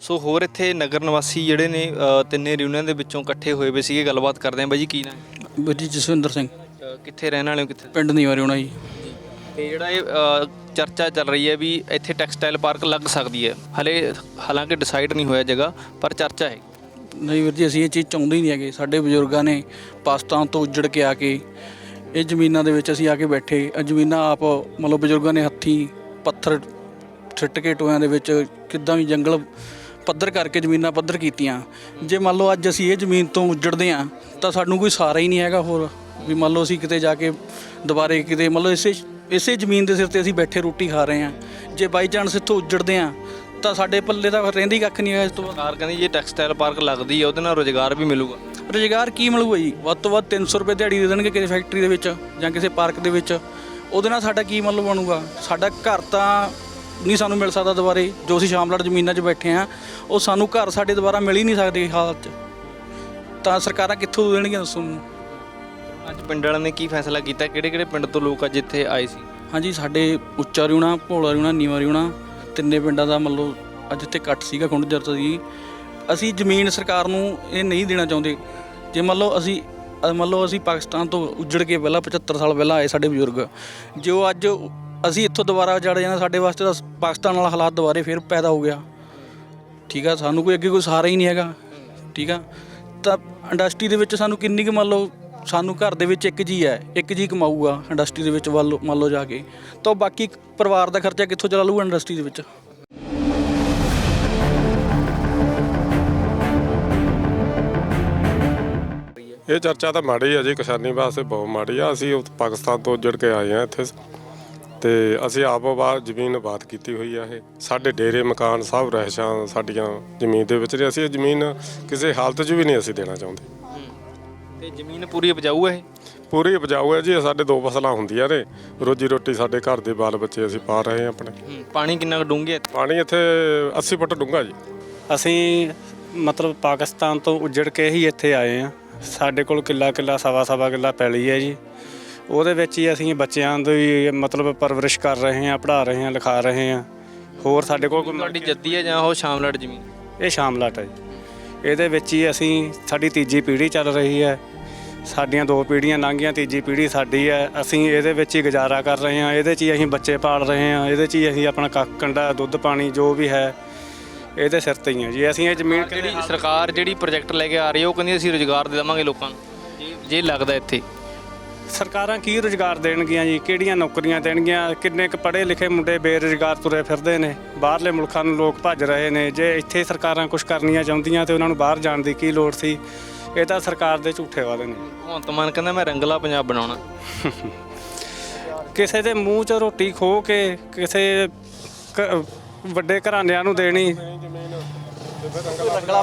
G: ਸੋ ਹੋਰ ਇੱਥੇ ਨਗਰ ਨਿਵਾਸੀ ਜਿਹੜੇ ਨੇ ਤਿੰਨੇ ਰਿਊਨੀਅਨ ਦੇ ਵਿੱਚੋਂ ਇਕੱਠੇ ਹੋਏ ਵੇ ਸੀਗੇ, ਗੱਲਬਾਤ ਕਰਦੇ ਹਾਂ। ਬਾਈ ਜੀ ਕੀ ਨਾਮ ਹੈ?
H: ਵੀਰ ਜੀ ਜਸਵਿੰਦਰ ਸਿੰਘ,
G: ਕਿੱਥੇ ਰਹਿਣ ਵਾਲੇ ਹੋ, ਕਿੱਥੇ?
H: ਪਿੰਡ ਨੀਵਾਂ ਹੋਣਾ ਜੀ।
G: ਤੇ ਜਿਹੜਾ ਇਹ ਚਰਚਾ ਚੱਲ ਰਹੀ ਹੈ ਵੀ ਇੱਥੇ ਟੈਕਸਟਾਈਲ ਪਾਰਕ ਲੱਗ ਸਕਦੀ ਹੈ, ਹਾਲਾਂਕਿ ਡਿਸਾਈਡ ਨਹੀਂ ਹੋਇਆ ਜਗ੍ਹਾ, ਪਰ ਚਰਚਾ ਹੈ।
H: ਨਹੀਂ ਵੀਰ ਜੀ, ਅਸੀਂ ਇਹ ਚੀਜ਼ ਚਾਹੁੰਦੇ ਹੀ ਨਹੀਂ ਹੈਗੇ। ਸਾਡੇ ਬਜ਼ੁਰਗਾਂ ਨੇ ਪਾਕਿਸਤਾਨ ਤੋਂ ਉੱਜੜ ਕੇ ਆ ਕੇ ਇਹ ਜ਼ਮੀਨਾਂ ਦੇ ਵਿੱਚ ਅਸੀਂ ਆ ਕੇ ਬੈਠੇ। ਇਹ ਜ਼ਮੀਨਾਂ ਆਪ ਮਤਲਬ ਬਜ਼ੁਰਗਾਂ ਨੇ ਹੱਥੀਂ ਪੱਥਰ ਸਿੱਟ ਕੇ ਟੋਇਆਂ ਦੇ ਵਿੱਚ ਕਿੱਦਾਂ ਵੀ ਜੰਗਲ ਪੱਧਰ ਕਰਕੇ ਜ਼ਮੀਨਾਂ ਪੱਧਰ ਕੀਤੀਆਂ। ਜੇ ਮੰਨ ਲਓ ਅੱਜ ਅਸੀਂ ਇਹ ਜ਼ਮੀਨ ਤੋਂ ਉੱਜੜਦੇ ਹਾਂ ਤਾਂ ਸਾਨੂੰ ਕੋਈ ਸਹਾਰਾ ਹੀ ਨਹੀਂ ਹੈਗਾ ਹੋਰ ਵੀ। ਮੰਨ ਲਓ ਅਸੀਂ ਕਿਤੇ ਜਾ ਕੇ ਦੁਬਾਰੇ ਕਿਤੇ ਮੰਨ ਲਓ ਇਸੇ ਜ਼ਮੀਨ ਦੇ ਸਿਰ ਤੇ ਅਸੀਂ ਬੈਠੇ ਰੋਟੀ ਖਾ ਰਹੇ ਹਾਂ, ਜੇ ਬਾਈ ਚਾਂਸ ਇੱਥੋਂ ਉੱਜੜਦੇ ਹਾਂ ਤਾਂ ਸਾਡੇ ਪੱਲੇ ਤਾਂ ਰਹਿੰਦਾ ਹੀ ਕੱਖ ਨਹੀਂ ਹੈਗਾ। ਇਸ ਤੋਂ ਬਾਅਦ
G: ਸਰਕਾਰ ਕਹਿੰਦੀ ਜੇ ਟੈਕਸਟਾਈਲ ਪਾਰਕ ਲੱਗਦੀ ਹੈ ਉਹਦੇ ਨਾਲ ਰੁਜ਼ਗਾਰ ਵੀ ਮਿਲੂਗਾ।
H: ਰੁਜ਼ਗਾਰ ਕੀ ਮਿਲੂਗਾ ਜੀ? ਵੱਧ ਤੋਂ ਵੱਧ 300 ਰੁਪਏ ਦਿਹਾੜੀ ਦੇ ਦੇਣਗੇ ਕਿਸੇ ਫੈਕਟਰੀ ਦੇ ਵਿੱਚ ਜਾਂ ਕਿਸੇ ਪਾਰਕ ਦੇ ਵਿੱਚ। ਉਹਦੇ ਨਾਲ ਸਾਡਾ ਕੀ ਮਤਲਬ ਬਣੂਗਾ? ਸਾਡਾ ਘਰ ਤਾਂ ਨਹੀਂ ਸਾਨੂੰ ਮਿਲ ਸਕਦਾ ਦੁਬਾਰੇ। ਜੋ ਅਸੀਂ ਸ਼ਾਮਲਾਟ ਜ਼ਮੀਨਾਂ 'ਚ ਬੈਠੇ ਹਾਂ ਉਹ ਸਾਨੂੰ ਘਰ ਸਾਡੇ ਦੁਬਾਰਾ ਮਿਲ ਹੀ ਨਹੀਂ ਸਕਦੇ ਇਸ ਹਾਲਤ 'ਚ। ਤਾਂ ਸਰਕਾਰਾਂ ਕਿੱਥੋਂ ਦੇਣਗੀਆਂ ਦੱਸੋ ਮੈਨੂੰ।
G: ਅੱਜ ਪਿੰਡ ਵਾਲਿਆਂ ਨੇ ਕੀ ਫੈਸਲਾ ਕੀਤਾ? ਕਿਹੜੇ ਪਿੰਡ ਤੋਂ ਲੋਕ ਅੱਜ ਇੱਥੇ ਆਏ ਸੀ?
H: ਹਾਂਜੀ, ਸਾਡੇ ਉੱਚਾ ਰਿਊਣਾ, ਭੋਲਾ ਰਿਊਣਾ, ਨੀਵਾਂ ਰਿਊਣਾ, ਤਿੰਨੇ ਪਿੰਡਾਂ ਦਾ ਮਤਲਬ ਅੱਜ ਇੱਥੇ ਇਕੱਠ ਸੀਗਾ ਖੁੰਡ ਜਰਤ ਦੀ। ਅਸੀਂ ਜ਼ਮੀਨ ਸਰਕਾਰ ਨੂੰ ਇਹ ਨਹੀਂ ਦੇਣਾ ਚਾਹੁੰਦੇ। ਜੇ ਮੰਨ ਲਓ ਅਸੀਂ ਪਾਕਿਸਤਾਨ ਤੋਂ ਉੱਜੜ ਕੇ ਪਹਿਲਾਂ 75 ਸਾਲ ਪਹਿਲਾਂ ਆਏ ਸਾਡੇ ਬਜ਼ੁਰਗ, ਜੋ ਅੱਜ ਅਸੀਂ ਇੱਥੋਂ ਦੁਬਾਰਾ ਜੜ ਜਾਣਾ, ਸਾਡੇ ਵਾਸਤੇ ਤਾਂ ਪਾਕਿਸਤਾਨ ਵਾਲਾ ਹਾਲਾਤ ਦੁਬਾਰੇ ਫਿਰ ਪੈਦਾ ਹੋ ਗਿਆ। ਠੀਕ ਆ, ਸਾਨੂੰ ਕੋਈ ਅੱਗੇ ਕੋਈ ਸਹਾਰਾ ਹੀ ਨਹੀਂ ਹੈਗਾ। ਠੀਕ ਆ, ਤਾਂ ਇੰਡਸਟਰੀ ਦੇ ਵਿੱਚ ਸਾਨੂੰ ਕਿੰਨੀ ਕੁ ਮੰਨ ਲਓ ਸਾਨੂੰ ਘਰ ਦੇ ਵਿੱਚ ਇੱਕ ਜੀ ਕਮਾਊਗਾ ਇੰਡਸਟਰੀ ਦੇ ਵਿੱਚ ਮੰਨ ਲਓ ਜਾ ਕੇ, ਤਾਂ ਬਾਕੀ ਪਰਿਵਾਰ ਦਾ ਖਰਚਾ ਕਿੱਥੋਂ ਚਲਾ ਲੂਗਾ ਇੰਡਸਟਰੀ ਦੇ ਵਿੱਚ?
I: ਇਹ ਚਰਚਾ ਤਾਂ ਮਾੜੀ ਆ ਜੀ, ਕਿਸਾਨੀ ਵਾਸਤੇ ਬਹੁਤ ਮਾੜੀ ਆ। ਅਸੀਂ ਪਾਕਿਸਤਾਨ ਤੋਂ ਉੱਜੜ ਕੇ ਆਏ ਆ ਇੱਥੇ, ਤੇ ਅਸੀਂ ਆਪ ਬਾਹਰ ਜ਼ਮੀਨ ਆਬਾਦ ਕੀਤੀ ਹੋਈ ਆ। ਇਹ ਸਾਡੇ ਡੇਰੇ ਮਕਾਨ ਸਭ ਰਹਿਸ਼ਾਂ ਸਾਡੀਆਂ ਜ਼ਮੀਨ ਦੇ ਵਿੱਚ ਨੇ। ਅਸੀਂ ਇਹ ਜ਼ਮੀਨ ਕਿਸੇ ਹਾਲਤ 'ਚ ਵੀ ਨਹੀਂ ਅਸੀਂ ਦੇਣਾ ਚਾਹੁੰਦੇ।
G: ਤੇ ਜ਼ਮੀਨ ਪੂਰੀ ਉਪਜਾਊ ਹੈ?
I: ਪੂਰੀ ਉਪਜਾਊ ਹੈ ਜੀ। ਸਾਡੇ 2 ਫਸਲਾਂ ਹੁੰਦੀਆਂ ਨੇ, ਰੋਜੀ ਰੋਟੀ ਸਾਡੇ ਘਰ ਦੇ ਬਾਲ ਬੱਚੇ ਅਸੀਂ ਪਾ ਰਹੇ ਹਾਂ ਆਪਣੇ।
G: ਪਾਣੀ ਕਿੰਨਾ ਡੂੰਘੇ ਇੱਥੇ?
I: ਪਾਣੀ ਇੱਥੇ 80 ਫੁੱਟ ਡੂੰਘਾ ਜੀ।
J: ਅਸੀਂ ਮਤਲਬ ਪਾਕਿਸਤਾਨ ਤੋਂ ਉੱਜੜ ਕੇ ਹੀ ਇੱਥੇ ਆਏ ਹਾਂ। ਸਾਡੇ ਕੋਲ ਕਿੱਲਾ ਸਵਾ ਕਿੱਲਾ ਪੈਲੀ ਹੈ ਜੀ। ਉਹਦੇ ਵਿੱਚ ਹੀ ਅਸੀਂ ਬੱਚਿਆਂ ਦੀ ਮਤਲਬ ਪਰਵਰਿਸ਼ ਕਰ ਰਹੇ ਹਾਂ, ਪੜ੍ਹਾ ਰਹੇ ਹਾਂ, ਲਿਖਾ ਰਹੇ ਹਾਂ। ਹੋਰ ਸਾਡੇ ਕੋਲ
G: ਤੁਹਾਡੀ ਜੱਦੀ ਹੈ ਜਾਂ ਉਹ ਸ਼ਾਮਲਾਟ ਜ਼ਮੀਨ?
J: ਇਹ ਸ਼ਾਮਲਾਟ ਹੈ ਜੀ। ਇਹਦੇ ਵਿੱਚ ਹੀ ਸਾਡੀ ਤੀਜੀ ਪੀੜ੍ਹੀ ਚੱਲ ਰਹੀ ਹੈ। ਸਾਡੀਆਂ 2 ਪੀੜ੍ਹੀਆਂ ਲੰਘੀਆਂ, ਤੀਜੀ ਪੀੜ੍ਹੀ ਸਾਡੀ ਹੈ। ਅਸੀਂ ਇਹਦੇ ਵਿੱਚ ਹੀ ਗੁਜ਼ਾਰਾ ਕਰ ਰਹੇ ਹਾਂ, ਇਹਦੇ 'ਚ ਹੀ ਅਸੀਂ ਬੱਚੇ ਪਾਲ ਰਹੇ ਹਾਂ, ਇਹਦੇ 'ਚ ਹੀ ਅਸੀਂ ਆਪਣਾ ਕੰਡਾ ਦੁੱਧ ਪਾਣੀ ਜੋ ਵੀ ਹੈ ਇਹਦੇ ਸਿਰ ਤੇ ਹੀ ਹੈ ਜੀ। ਅਸੀਂ ਇਹ ਜ਼ਮੀਨ
G: ਜਿਹੜੀ ਸਰਕਾਰ ਜਿਹੜੀ ਪ੍ਰੋਜੈਕਟ ਲੈ ਕੇ ਆ ਰਹੀ ਹੈ ਉਹ ਕਹਿੰਦੀ ਅਸੀਂ ਰੁਜ਼ਗਾਰ ਦੇ ਦੇਵਾਂਗੇ ਲੋਕਾਂ ਨੂੰ, ਜੇ ਲੱਗਦਾ ਇੱਥੇ।
J: ਸਰਕਾਰਾਂ ਕੀ ਰੁਜ਼ਗਾਰ ਦੇਣਗੀਆਂ ਜੀ? ਕਿਹੜੀਆਂ ਨੌਕਰੀਆਂ ਦੇਣਗੀਆਂ? ਕਿੰਨੇ ਕੁ ਪੜ੍ਹੇ ਲਿਖੇ ਮੁੰਡੇ ਬੇਰੁਜ਼ਗਾਰ ਤੁਰੇ ਫਿਰਦੇ ਨੇ, ਬਾਹਰਲੇ ਮੁਲਕਾਂ ਨੂੰ ਲੋਕ ਭੱਜ ਰਹੇ ਨੇ। ਜੇ ਇੱਥੇ ਸਰਕਾਰਾਂ ਕੁਝ ਕਰਨੀਆਂ ਚਾਹੁੰਦੀਆਂ ਤੇ ਉਹਨਾਂ ਨੂੰ ਬਾਹਰ ਜਾਣ ਦੀ ਕੀ ਲੋੜ ਸੀ? ਇਹ ਤਾਂ ਸਰਕਾਰ ਦੇ ਝੂਠੇ ਵਾਅਦੇ ਨੇ।
G: ਭਗਵੰਤ ਮਾਨ ਕਹਿੰਦਾ ਮੈਂ ਰੰਗਲਾ ਪੰਜਾਬ ਬਣਾਉਣਾ।
J: ਕਿਸੇ ਦੇ ਮੂੰਹ 'ਚ ਰੋਟੀ ਖੋਹ ਕੇ ਕਿਸੇ ਵੱਡੇ ਘਰਾਣਿਆਂ ਨੂੰ ਦੇਣੀ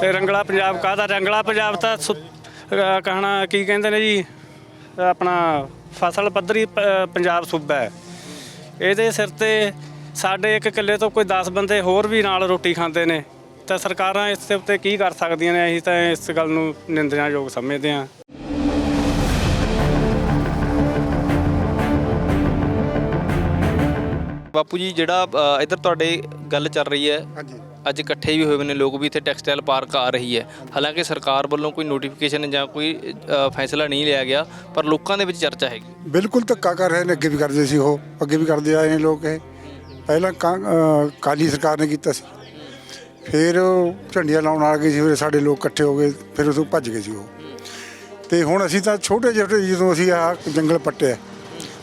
J: ਤੇ ਰੰਗਲਾ ਪੰਜਾਬ ਕਾਹਦਾ? ਰੰਗਲਾ ਪੰਜਾਬ ਤਾਂ ਕਹਿਣਾ ਕੀ ਕਹਿੰਦੇ ਨੇ ਜੀ, ਆਪਣਾ ਫਸਲ ਪੱਧਰੀ ਪੰਜਾਬ ਸੂਬਾ ਹੈ। ਇਹਦੇ ਸਿਰ ਤੇ ਸਾਡੇ 1 ਕਿੱਲੇ ਤੋਂ ਕੋਈ 10 ਬੰਦੇ ਹੋਰ ਵੀ ਨਾਲ ਰੋਟੀ ਖਾਂਦੇ ਨੇ। ਤਾਂ ਸਰਕਾਰਾਂ ਇਸ ਦੇ ਉੱਤੇ ਕੀ ਕਰ ਸਕਦੀਆਂ ਨੇ? ਅਸੀਂ ਤਾਂ ਇਸ ਗੱਲ ਨੂੰ ਨਿੰਦਣਯੋਗ ਸਮਝਦੇ ਹਾਂ।
G: ਬਾਪੂ ਜੀ, ਜਿਹੜਾ ਇੱਧਰ ਤੁਹਾਡੇ ਗੱਲ ਚੱਲ ਰਹੀ ਹੈ, ਅੱਜ ਇਕੱਠੇ ਵੀ ਹੋਏ ਨੇ ਲੋਕ ਵੀ ਇੱਥੇ ਟੈਕਸਟਾਈਲ ਪਾਰਕ ਆ ਰਹੀ ਹੈ। ਹਾਲਾਂਕਿ ਸਰਕਾਰ ਵੱਲੋਂ ਕੋਈ ਨੋਟੀਫਿਕੇਸ਼ਨ ਜਾਂ ਕੋਈ ਫੈਸਲਾ ਨਹੀਂ ਲਿਆ ਗਿਆ, ਪਰ ਲੋਕਾਂ ਦੇ ਵਿੱਚ ਚਰਚਾ ਹੈਗੀ।
K: ਬਿਲਕੁਲ ਧੱਕਾ ਕਰ ਰਹੇ ਨੇ। ਅੱਗੇ ਵੀ ਕਰਦੇ ਸੀ, ਉਹ ਅੱਗੇ ਵੀ ਕਰਦੇ ਆਏ ਨੇ ਲੋਕ। ਇਹ ਪਹਿਲਾਂ ਕਾਲੀ ਸਰਕਾਰ ਨੇ ਕੀਤਾ ਸੀ, ਫਿਰ ਉਹ ਝੰਡੀਆਂ ਲਾਉਣ ਆ ਗਏ ਸੀ, ਫਿਰ ਸਾਡੇ ਲੋਕ ਇਕੱਠੇ ਹੋ ਗਏ, ਫਿਰ ਉਦੋਂ ਭੱਜ ਗਏ ਸੀ ਉਹ। ਤੇ ਹੁਣ ਅਸੀਂ ਤਾਂ ਛੋਟੇ ਜਦੋਂ ਅਸੀਂ ਆਹ ਜੰਗਲ ਪੱਟਿਆ,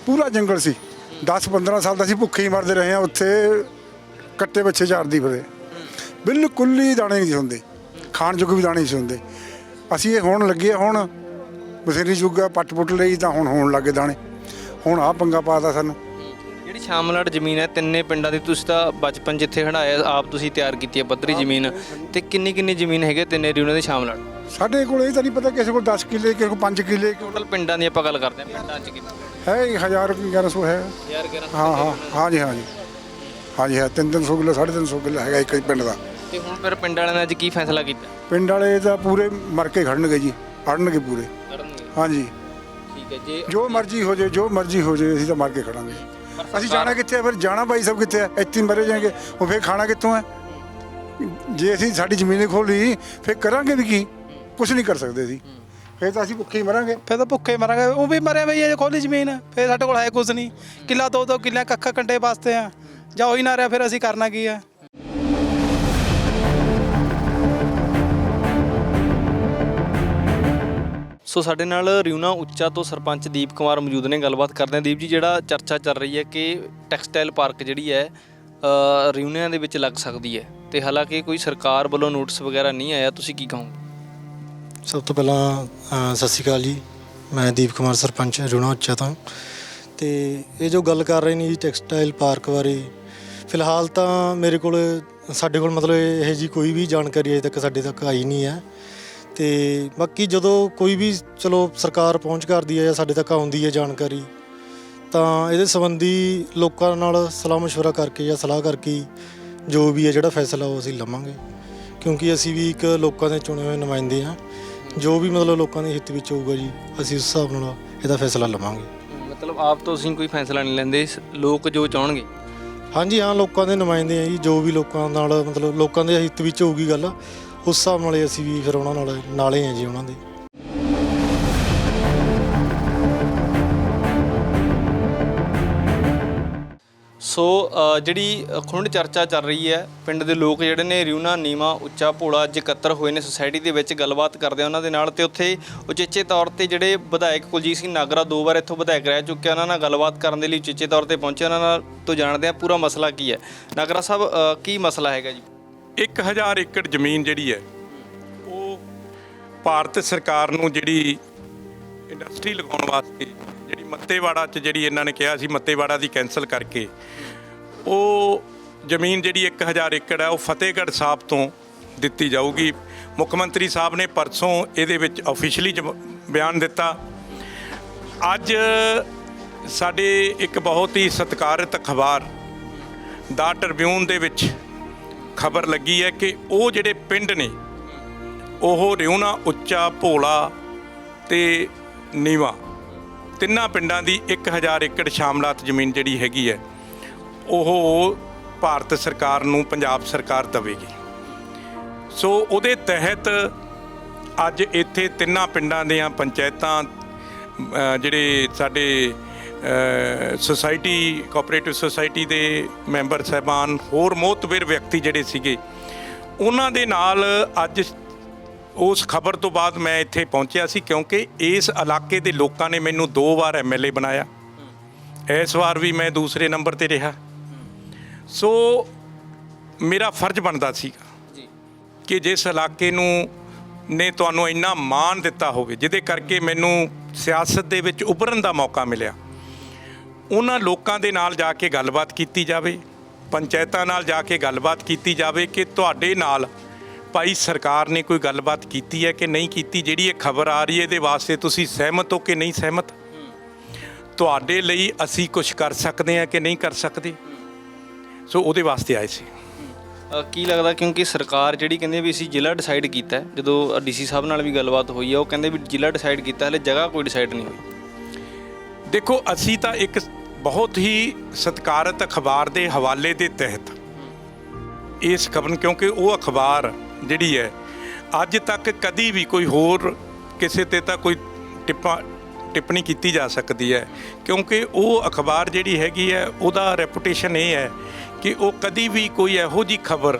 K: ਪੂਰਾ ਜੰਗਲ ਸੀ, 10-15 ਸਾਲ ਦਾ ਅਸੀਂ ਭੁੱਖੇ ਹੀ ਮਰਦੇ ਰਹੇ ਹਾਂ ਉੱਥੇ। ਕੱਟੇ ਬੱਚੇ ਝਾੜਦੀ ਫਿਰੇ, ਬਿਲਕੁਲ ਹੀ ਦਾਣੇ ਨਹੀਂ ਹੁੰਦੇ, ਖਾਣ ਜੋਗੇ ਵੀ ਦਾਣੇ ਨਹੀਂ ਹੁੰਦੇ। ਅਸੀਂ ਇਹ ਹੋਣ ਲੱਗੇ, ਹੁਣ ਬਥੇਰੀ ਜੁਗਾ ਪੱਟ ਲਈ ਤਾਂ ਹੁਣ ਹੋਣ ਲੱਗੇ ਦਾਣੇ। ਹੁਣ ਆਹ ਪੰਗਾ ਪਾਤਾ ਸਾਨੂੰ।
G: ਜਿਹੜੀ ਸ਼ਾਮਲਾਟ ਜ਼ਮੀਨ ਹੈ ਤਿੰਨੇ ਪਿੰਡਾਂ ਦੀ, ਤੁਸੀਂ ਤਾਂ ਬਚਪਨ ਜਿੱਥੇ ਖੜਾਇਆ ਆਪ ਤੁਸੀਂ ਤਿਆਰ ਕੀਤੀ ਹੈ ਪੱਧਰੀ ਜ਼ਮੀਨ, ਤੇ ਕਿੰਨੀ ਜ਼ਮੀਨ ਹੈਗੇ ਤਿੰਨੇ ਰਿਊਨਾਂ ਦੀ ਸ਼ਾਮਲਾਟ?
K: ਸਾਡੇ ਕੋਲ ਇਹ ਤਾਂ ਨਹੀਂ ਪਤਾ, ਕਿਸੇ ਕੋਲ 10 ਕਿੱਲੇ, ਕਿਸੇ ਕੋਲ 5 ਕਿੱਲੇ।
G: ਟੋਟਲ ਪਿੰਡਾਂ ਦੀ ਆਪਾਂ ਗੱਲ ਕਰਦੇ ਹਾਂ, ਪਿੰਡਾਂ 'ਚ ਕਿੰਨਾ
K: ਹੈ? 1000-1100 ਹੈ। ਹਾਂ ਜੀ। 300 ਕਿੱਲਾ 350 ਕਿੱਲਾ ਹੈਗਾ ਇੱਕ ਪਿੰਡ ਦਾ।
G: ਤੇ ਹੁਣ ਫਿਰ ਪਿੰਡ ਵਾਲਿਆਂ ਨੇ ਅੱਜ ਕੀ ਫੈਸਲਾ ਕੀਤਾ?
K: ਪਿੰਡ ਵਾਲੇ ਤਾਂ ਪੂਰੇ ਮਰ ਕੇ ਖੜਨਗੇ ਜੀ, ਅੜਨਗੇ ਪੂਰੇ।
G: ਕਰਨਗੇ।
K: ਹਾਂਜੀ,
G: ਠੀਕ ਹੈ। ਜੇ
K: ਜੋ ਮਰਜ਼ੀ ਹੋ ਜਾਏ, ਜੋ ਮਰਜ਼ੀ ਹੋ ਜਾਏ, ਅਸੀਂ ਤਾਂ ਮਰ ਕੇ ਖੜਾਂਗੇ। ਅਸੀਂ ਜਾਣਾ ਕਿੱਥੇ ਆ ਫਿਰ? ਜਾਣਾ ਭਾਈ ਸਭ ਕਿੱਥੇ ਆ? ਇੱਥੇ ਹੀ ਮਰੇ ਜਾਣਗੇ, ਉਹ ਫਿਰ ਖਾਣਾ ਕਿੱਥੋਂ ਹੈ? ਜੇ ਅਸੀਂ ਸਾਡੀ ਜ਼ਮੀਨ ਖੋਲੀ ਫਿਰ ਕਰਾਂਗੇ ਵੀ ਕੀ? ਕੁਝ ਨਹੀਂ ਕਰ ਸਕਦੇ ਅਸੀਂ, ਫਿਰ ਤਾਂ ਅਸੀਂ ਭੁੱਖੇ ਹੀ ਮਰਾਂਗੇ।
J: ਫਿਰ ਤਾਂ ਭੁੱਖੇ ਮਰਾਂਗੇ। ਉਹ ਵੀ ਮਰਿਆ ਬਈ ਇਹ ਖੋਲੀ ਜ਼ਮੀਨ, ਫਿਰ ਸਾਡੇ ਕੋਲ ਹੈ ਕੁਝ ਨਹੀਂ। ਕਿੱਲਾ 2-2 ਕਿੱਲਿਆਂ ਕੱਖਾ ਕੰਡੇ ਵਾਸਤੇ ਆ, ਜਾਂ ਉਹੀ ਨਾ ਰਿਹਾ ਫਿਰ ਅਸੀਂ ਕਰਨਾ ਕੀ ਆ?
G: ਸੋ ਸਾਡੇ ਨਾਲ ਰਿਊਨਾ ਉੱਚਾ ਤੋਂ ਸਰਪੰਚ ਦੀਪ ਕੁਮਾਰ ਮੌਜੂਦ ਨੇ, ਗੱਲਬਾਤ ਕਰਦੇ ਹਾਂ। ਦੀਪ ਜੀ, ਜਿਹੜਾ ਚਰਚਾ ਚੱਲ ਰਹੀ ਹੈ ਕਿ ਟੈਕਸਟਾਈਲ ਪਾਰਕ ਜਿਹੜੀ ਹੈ ਰਿਊਨਿਆਂ ਦੇ ਵਿੱਚ ਲੱਗ ਸਕਦੀ ਹੈ, ਤੇ ਹਾਲਾਂਕਿ ਕੋਈ ਸਰਕਾਰ ਵੱਲੋਂ ਨੋਟਿਸ ਵਗੈਰਾ ਨਹੀਂ ਆਇਆ, ਤੁਸੀਂ ਕੀ ਕਹੋਗੇ?
L: ਸਭ ਤੋਂ ਪਹਿਲਾਂ ਸਤਿ ਸ਼੍ਰੀ ਅਕਾਲ ਜੀ, ਮੈਂ ਦੀਪ ਕੁਮਾਰ ਸਰਪੰਚ ਰਿਊਨਾ ਉੱਚਾ ਤੋਂ। ਤੇ ਇਹ ਜੋ ਗੱਲ ਕਰ ਰਹੇ ਨੇ ਜੀ ਟੈਕਸਟਾਈਲ ਪਾਰਕ ਬਾਰੇ, ਫਿਲਹਾਲ ਤਾਂ ਸਾਡੇ ਕੋਲ ਮਤਲਬ ਇਹ ਜੀ ਕੋਈ ਵੀ ਜਾਣਕਾਰੀ ਅਜੇ ਤੱਕ ਸਾਡੇ ਤੱਕ ਆਈ ਨਹੀਂ ਹੈ। ਤੇ ਬਾਕੀ ਜਦੋਂ ਕੋਈ ਵੀ ਚਲੋ ਸਰਕਾਰ ਪਹੁੰਚ ਕਰਦੀ ਹੈ ਜਾਂ ਸਾਡੇ ਤੱਕ ਆਉਂਦੀ ਹੈ ਜਾਣਕਾਰੀ, ਤਾਂ ਇਹਦੇ ਸੰਬੰਧੀ ਲੋਕਾਂ ਨਾਲ ਸਲਾਹ ਮਸ਼ਵਰਾ ਕਰਕੇ ਜਾਂ ਸਲਾਹ ਕਰਕੇ ਜੋ ਵੀ ਹੈ ਜਿਹੜਾ ਫੈਸਲਾ ਉਹ ਅਸੀਂ ਲਵਾਂਗੇ, ਕਿਉਂਕਿ ਅਸੀਂ ਵੀ ਇੱਕ ਲੋਕਾਂ ਦੇ ਚੁਣੇ ਹੋਏ ਨੁਮਾਇੰਦੇ ਹਾਂ। ਜੋ ਵੀ ਮਤਲਬ ਲੋਕਾਂ ਦੇ ਹਿੱਤ ਵਿੱਚ ਹੋਊਗਾ ਜੀ, ਅਸੀਂ ਉਸ ਹਿਸਾਬ ਨਾਲ ਇਹਦਾ ਫੈਸਲਾ ਲਵਾਂਗੇ।
G: ਮਤਲਬ ਆਪ ਤੋਂ ਅਸੀਂ ਕੋਈ ਫੈਸਲਾ ਨਹੀਂ ਲੈਂਦੇ, ਲੋਕ ਜੋ ਚਾਹਣਗੇ?
L: ਹਾਂਜੀ ਹਾਂ, ਲੋਕਾਂ ਦੇ ਨੁਮਾਇੰਦੇ ਆ ਜੀ, ਜੋ ਵੀ ਲੋਕਾਂ ਨਾਲ ਮਤਲਬ ਲੋਕਾਂ ਦੇ ਹਿੱਤ ਵਿੱਚ ਹੋਊਗੀ ਗੱਲ, ਉਸ ਹਿਸਾਬ ਨਾਲ ਹੀ ਅਸੀਂ ਵੀ ਫਿਰ ਉਹਨਾਂ ਨਾਲੇ ਹਾਂ ਜੀ ਉਹਨਾਂ ਦੇ।
G: ਸੋ ਜਿਹੜੀ ਖੁੰਡ ਚਰਚਾ ਚੱਲ ਰਹੀ ਹੈ, ਪਿੰਡ ਦੇ ਲੋਕ ਜਿਹੜੇ ਨੇ ਰਿਊਨਾ, ਨੀਵਾ, ਉੱਚਾ, ਭੋਲਾ ਅੱਜ ਇਕੱਤਰ ਹੋਏ ਨੇ ਸੁਸਾਇਟੀ ਦੇ ਵਿੱਚ, ਗੱਲਬਾਤ ਕਰਦੇ ਆ ਉਹਨਾਂ ਦੇ ਨਾਲ। ਤੇ ਉੱਥੇ ਉਚੇਚੇ ਤੌਰ ਤੇ ਜਿਹੜੇ ਵਿਧਾਇਕ ਕੁਲਜੀਤ ਸਿੰਘ ਨਾਗਰਾ 2 ਵਾਰ ਇੱਥੋਂ ਵਿਧਾਇਕ ਰਹਿ ਚੁੱਕੇ, ਉਹਨਾਂ ਨਾਲ ਗੱਲਬਾਤ ਕਰਨ ਦੇ ਲਈ ਉਚੇਚੇ ਤੌਰ ਤੇ ਪਹੁੰਚੇ। ਉਹਨਾਂ ਨਾਲ ਤੋਂ ਜਾਣਦੇ ਆ ਪੂਰਾ ਮਸਲਾ ਕੀ ਹੈ। ਨਾਗਰਾ ਸਾਹਿਬ, ਕੀ ਮਸਲਾ ਹੈਗਾ ਜੀ?
A: 1000 ਏਕੜ ਜ਼ਮੀਨ ਜਿਹੜੀ ਹੈ ਉਹ ਭਾਰਤ ਸਰਕਾਰ ਨੂੰ ਜਿਹੜੀ ਇੰਡਸਟਰੀ ਲਗਾਉਣ ਵਾਸਤੇ, ਜਿਹੜੀ ਮੱਤੇਵਾੜਾ 'ਚ ਜਿਹੜੀ ਇਹਨਾਂ ਨੇ ਕਿਹਾ ਸੀ ਮੱਤੇਵਾੜਾ ਦੀ ਕੈਂਸਲ ਕਰਕੇ, ਉਹ ਜ਼ਮੀਨ ਜਿਹੜੀ 1000 ਏਕੜ ਹੈ ਉਹ ਫਤਿਹਗੜ੍ਹ ਸਾਹਿਬ ਤੋਂ ਦਿੱਤੀ ਜਾਊਗੀ। ਮੁੱਖ ਮੰਤਰੀ ਸਾਹਿਬ ਨੇ ਪਰਸੋਂ ਇਹਦੇ ਵਿੱਚ ਆਫੀਸ਼ੀਅਲੀ ਬਿਆਨ ਦਿੱਤਾ। ਅੱਜ ਸਾਡੇ ਇੱਕ ਬਹੁਤ ਹੀ ਸਤਿਕਾਰਤ ਅਖਬਾਰ ਦਾ ਟ੍ਰਿਬਿਊਨ ਦੇ ਵਿੱਚ ਖਬਰ ਲੱਗੀ ਹੈ ਕਿ ਉਹ ਜਿਹੜੇ ਪਿੰਡ ਨੇ ਉਹ ਰਿਊਨਾ, ਉੱਚਾ, ਭੋਲਾ ਤੇ ਨੀਵਾ, ਤਿੰਨਾਂ ਪਿੰਡਾਂ ਦੀ 1000 ਏਕੜ ਸ਼ਾਮਲਾਤ ਜ਼ਮੀਨ ਜਿਹੜੀ ਹੈਗੀ ਹੈ ਉਹ ਭਾਰਤ ਸਰਕਾਰ ਨੂੰ ਪੰਜਾਬ ਸਰਕਾਰ ਦੇਵੇਗੀ। ਸੋ ਉਹਦੇ ਤਹਿਤ ਅੱਜ ਇੱਥੇ ਤਿੰਨਾਂ ਪਿੰਡਾਂ ਦੀਆਂ ਪੰਚਾਇਤਾਂ, ਜਿਹੜੇ ਸਾਡੇ ਸੁਸਾਇਟੀ, ਕੋਆਪਰੇਟਿਵ ਸੁਸਾਇਟੀ ਦੇ ਮੈਂਬਰ ਸਾਹਿਬਾਨ, ਹੋਰ ਮੋਹਤਬਰ ਵਿਅਕਤੀ ਜਿਹੜੇ ਸੀਗੇ, ਉਹਨਾਂ ਦੇ ਨਾਲ ਅੱਜ ਉਸ ਖਬਰ ਤੋਂ ਬਾਅਦ ਮੈਂ ਇੱਥੇ ਪਹੁੰਚਿਆ ਸੀ, ਕਿਉਂਕਿ ਇਸ ਇਲਾਕੇ ਦੇ ਲੋਕਾਂ ਨੇ ਮੈਨੂੰ 2 ਵਾਰ MLA ਬਣਾਇਆ, ਇਸ ਵਾਰ ਵੀ ਮੈਂ ਦੂਸਰੇ ਨੰਬਰ ਤੇ ਰਿਹਾ। ਸੋ ਮੇਰਾ ਫਰਜ਼ ਬਣਦਾ ਸੀਗਾ ਕਿ ਜਿਸ ਇਲਾਕੇ ਨੂੰ ਨੇ ਤੁਹਾਨੂੰ ਇੰਨਾ ਮਾਣ ਦਿੱਤਾ ਹੋਵੇ, ਜਿਹਦੇ ਕਰਕੇ ਮੈਨੂੰ ਸਿਆਸਤ ਦੇ ਵਿੱਚ ਉੱਭਰਨ ਦਾ ਮੌਕਾ ਮਿਲਿਆ, ਉਹਨਾਂ ਲੋਕਾਂ ਦੇ ਨਾਲ ਜਾ ਕੇ ਗੱਲਬਾਤ ਕੀਤੀ ਜਾਵੇ, ਪੰਚਾਇਤਾਂ ਨਾਲ ਜਾ ਕੇ ਗੱਲਬਾਤ ਕੀਤੀ ਜਾਵੇ ਕਿ ਤੁਹਾਡੇ ਨਾਲ ਭਾਈ ਸਰਕਾਰ ਨੇ ਕੋਈ ਗੱਲਬਾਤ ਕੀਤੀ ਹੈ ਕਿ ਨਹੀਂ ਕੀਤੀ। ਜਿਹੜੀ ਇਹ ਖਬਰ ਆ ਰਹੀ ਹੈ ਇਹਦੇ ਵਾਸਤੇ ਤੁਸੀਂ ਸਹਿਮਤ ਹੋ ਕਿ ਨਹੀਂ ਸਹਿਮਤ? ਤੁਹਾਡੇ ਲਈ ਅਸੀਂ ਕੁਝ ਕਰ ਸਕਦੇ ਹਾਂ ਕਿ ਨਹੀਂ ਕਰ ਸਕਦੇ? ਸੋ ਉਹਦੇ ਵਾਸਤੇ ਆਏ ਸੀ।
G: ਕੀ ਲੱਗਦਾ, ਕਿਉਂਕਿ ਸਰਕਾਰ ਜਿਹੜੀ ਕਹਿੰਦੇ ਵੀ ਅਸੀਂ ਜ਼ਿਲ੍ਹਾ ਡਿਸਾਈਡ ਕੀਤਾ, ਜਦੋਂ DC ਸਾਹਿਬ ਨਾਲ ਵੀ ਗੱਲਬਾਤ ਹੋਈ ਹੈ ਉਹ ਕਹਿੰਦੇ ਵੀ ਜ਼ਿਲ੍ਹਾ ਡਿਸਾਈਡ ਕੀਤਾ, ਹਲੇ ਜਗ੍ਹਾ ਕੋਈ ਡਿਸਾਈਡ ਨਹੀਂ ਹੋਈ।
A: ਦੇਖੋ, ਅਸੀਂ ਤਾਂ ਇੱਕ ਬਹੁਤ ਹੀ ਸਤਿਕਾਰਤ ਅਖਬਾਰ ਦੇ ਹਵਾਲੇ ਦੇ ਤਹਿਤ ਇਸ ਖਬਰ, ਕਿਉਂਕਿ ਉਹ ਅਖਬਾਰ ਜਿਹੜੀ ਹੈ ਅੱਜ ਤੱਕ ਕਦੀ ਵੀ ਕੋਈ ਹੋਰ ਕਿਸੇ ਤੇ ਤਾਂ ਕੋਈ ਟਿੱਪਣੀ ਕੀਤੀ ਜਾ ਸਕਦੀ ਹੈ, ਕਿਉਂਕਿ ਉਹ ਅਖਬਾਰ ਜਿਹੜੀ ਹੈਗੀ ਹੈ ਉਹਦਾ ਰੈਪੂਟੇਸ਼ਨ ਇਹ ਹੈ ਕਿ ਉਹ ਕਦੀ ਵੀ ਕੋਈ ਇਹੋ ਜਿਹੀ ਖਬਰ,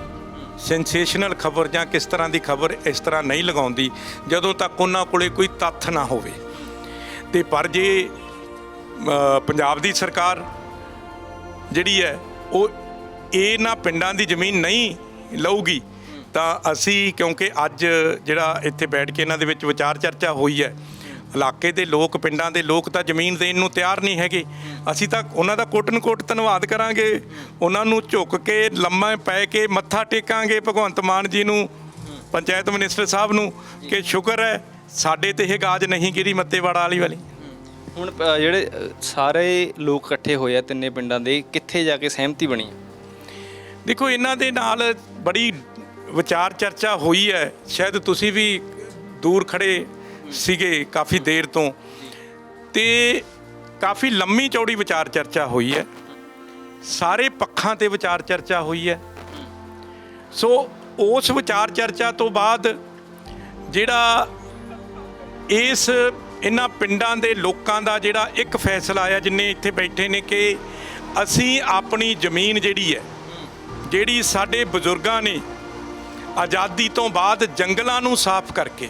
A: ਸੈਂਸੇਸ਼ਨਲ ਖਬਰ ਜਾਂ ਕਿਸ ਤਰ੍ਹਾਂ ਦੀ ਖਬਰ ਇਸ ਤਰ੍ਹਾਂ ਨਹੀਂ ਲਗਾਉਂਦੀ ਜਦੋਂ ਤੱਕ ਉਹਨਾਂ ਕੋਲੇ ਕੋਈ ਤੱਥ ਨਾ ਹੋਵੇ। ਤੇ ਪਰ ਜੇ ਪੰਜਾਬ ਦੀ ਸਰਕਾਰ ਜਿਹੜੀ ਹੈ ਉਹ ਇਹਨਾਂ ਪਿੰਡਾਂ ਦੀ ਜ਼ਮੀਨ ਨਹੀਂ ਲਊਗੀ ਤਾਂ ਅਸੀਂ, ਕਿਉਂਕਿ ਅੱਜ ਜਿਹੜਾ ਇੱਥੇ ਬੈਠ ਕੇ ਇਹਨਾਂ ਦੇ ਵਿੱਚ ਵਿਚਾਰ ਚਰਚਾ ਹੋਈ ਹੈ, ਇਲਾਕੇ ਦੇ ਲੋਕ, ਪਿੰਡਾਂ ਦੇ ਲੋਕ ਤਾਂ ਜ਼ਮੀਨ ਦੇਣ ਨੂੰ ਤਿਆਰ ਨਹੀਂ ਹੈਗੇ। ਅਸੀਂ ਤਾਂ ਉਹਨਾਂ ਦਾ ਕੋਟਨ ਕੋਟ ਧੰਨਵਾਦ ਕਰਾਂਗੇ, ਉਹਨਾਂ ਨੂੰ ਝੁੱਕ ਕੇ ਲੰਮੇ ਪੈ ਕੇ ਮੱਥਾ ਟੇਕਾਂਗੇ ਭਗਵੰਤ ਮਾਨ ਜੀ ਨੂੰ, ਪੰਚਾਇਤ ਮਿਨਿਸਟਰ ਸਾਹਿਬ ਨੂੰ, ਕਿ ਸ਼ੁਕਰ ਹੈ ਸਾਡੇ ਤੇ ਇਹ ਗਾਜ ਨਹੀਂ ਗਿਰੀ ਮੱਤੇਵਾੜਾ ਵਾਲੀ।
G: ਹੁਣ ਜਿਹੜੇ ਸਾਰੇ ਲੋਕ ਇਕੱਠੇ ਹੋਏ ਆ ਤਿੰਨੇ ਪਿੰਡਾਂ ਦੇ, ਕਿੱਥੇ ਜਾ ਕੇ ਸਹਿਮਤੀ ਬਣੀ?
A: ਦੇਖੋ, ਇਹਨਾਂ ਦੇ ਨਾਲ ਬੜੀ ਵਿਚਾਰ ਚਰਚਾ ਹੋਈ ਹੈ, ਸ਼ਾਇਦ ਤੁਸੀਂ ਵੀ ਦੂਰ ਖੜੇ ਸੀਗੇ ਕਾਫੀ ਦੇਰ ਤੋਂ, ਤੇ ਕਾਫੀ ਲੰਮੀ ਚੌੜੀ ਵਿਚਾਰ ਚਰਚਾ ਹੋਈ ਹੈ, ਸਾਰੇ ਪੱਖਾਂ ਤੇ ਵਿਚਾਰ ਚਰਚਾ ਹੋਈ ਹੈ। ਸੋ ਉਸ ਵਿਚਾਰ ਚਰਚਾ ਤੋਂ ਬਾਅਦ ਜਿਹੜਾ ਇਹਨਾਂ ਪਿੰਡਾਂ ਦੇ ਲੋਕਾਂ ਦਾ ਜਿਹੜਾ ਇੱਕ ਫੈਸਲਾ ਆਇਆ, ਜਿੰਨੇ ਇੱਥੇ ਬੈਠੇ ਨੇ, ਕਿ ਅਸੀਂ ਆਪਣੀ ਜ਼ਮੀਨ ਜਿਹੜੀ ਸਾਡੇ ਬਜ਼ੁਰਗਾਂ ਨੇ ਆਜ਼ਾਦੀ ਤੋਂ ਬਾਅਦ ਜੰਗਲਾਂ ਨੂੰ ਸਾਫ਼ ਕਰਕੇ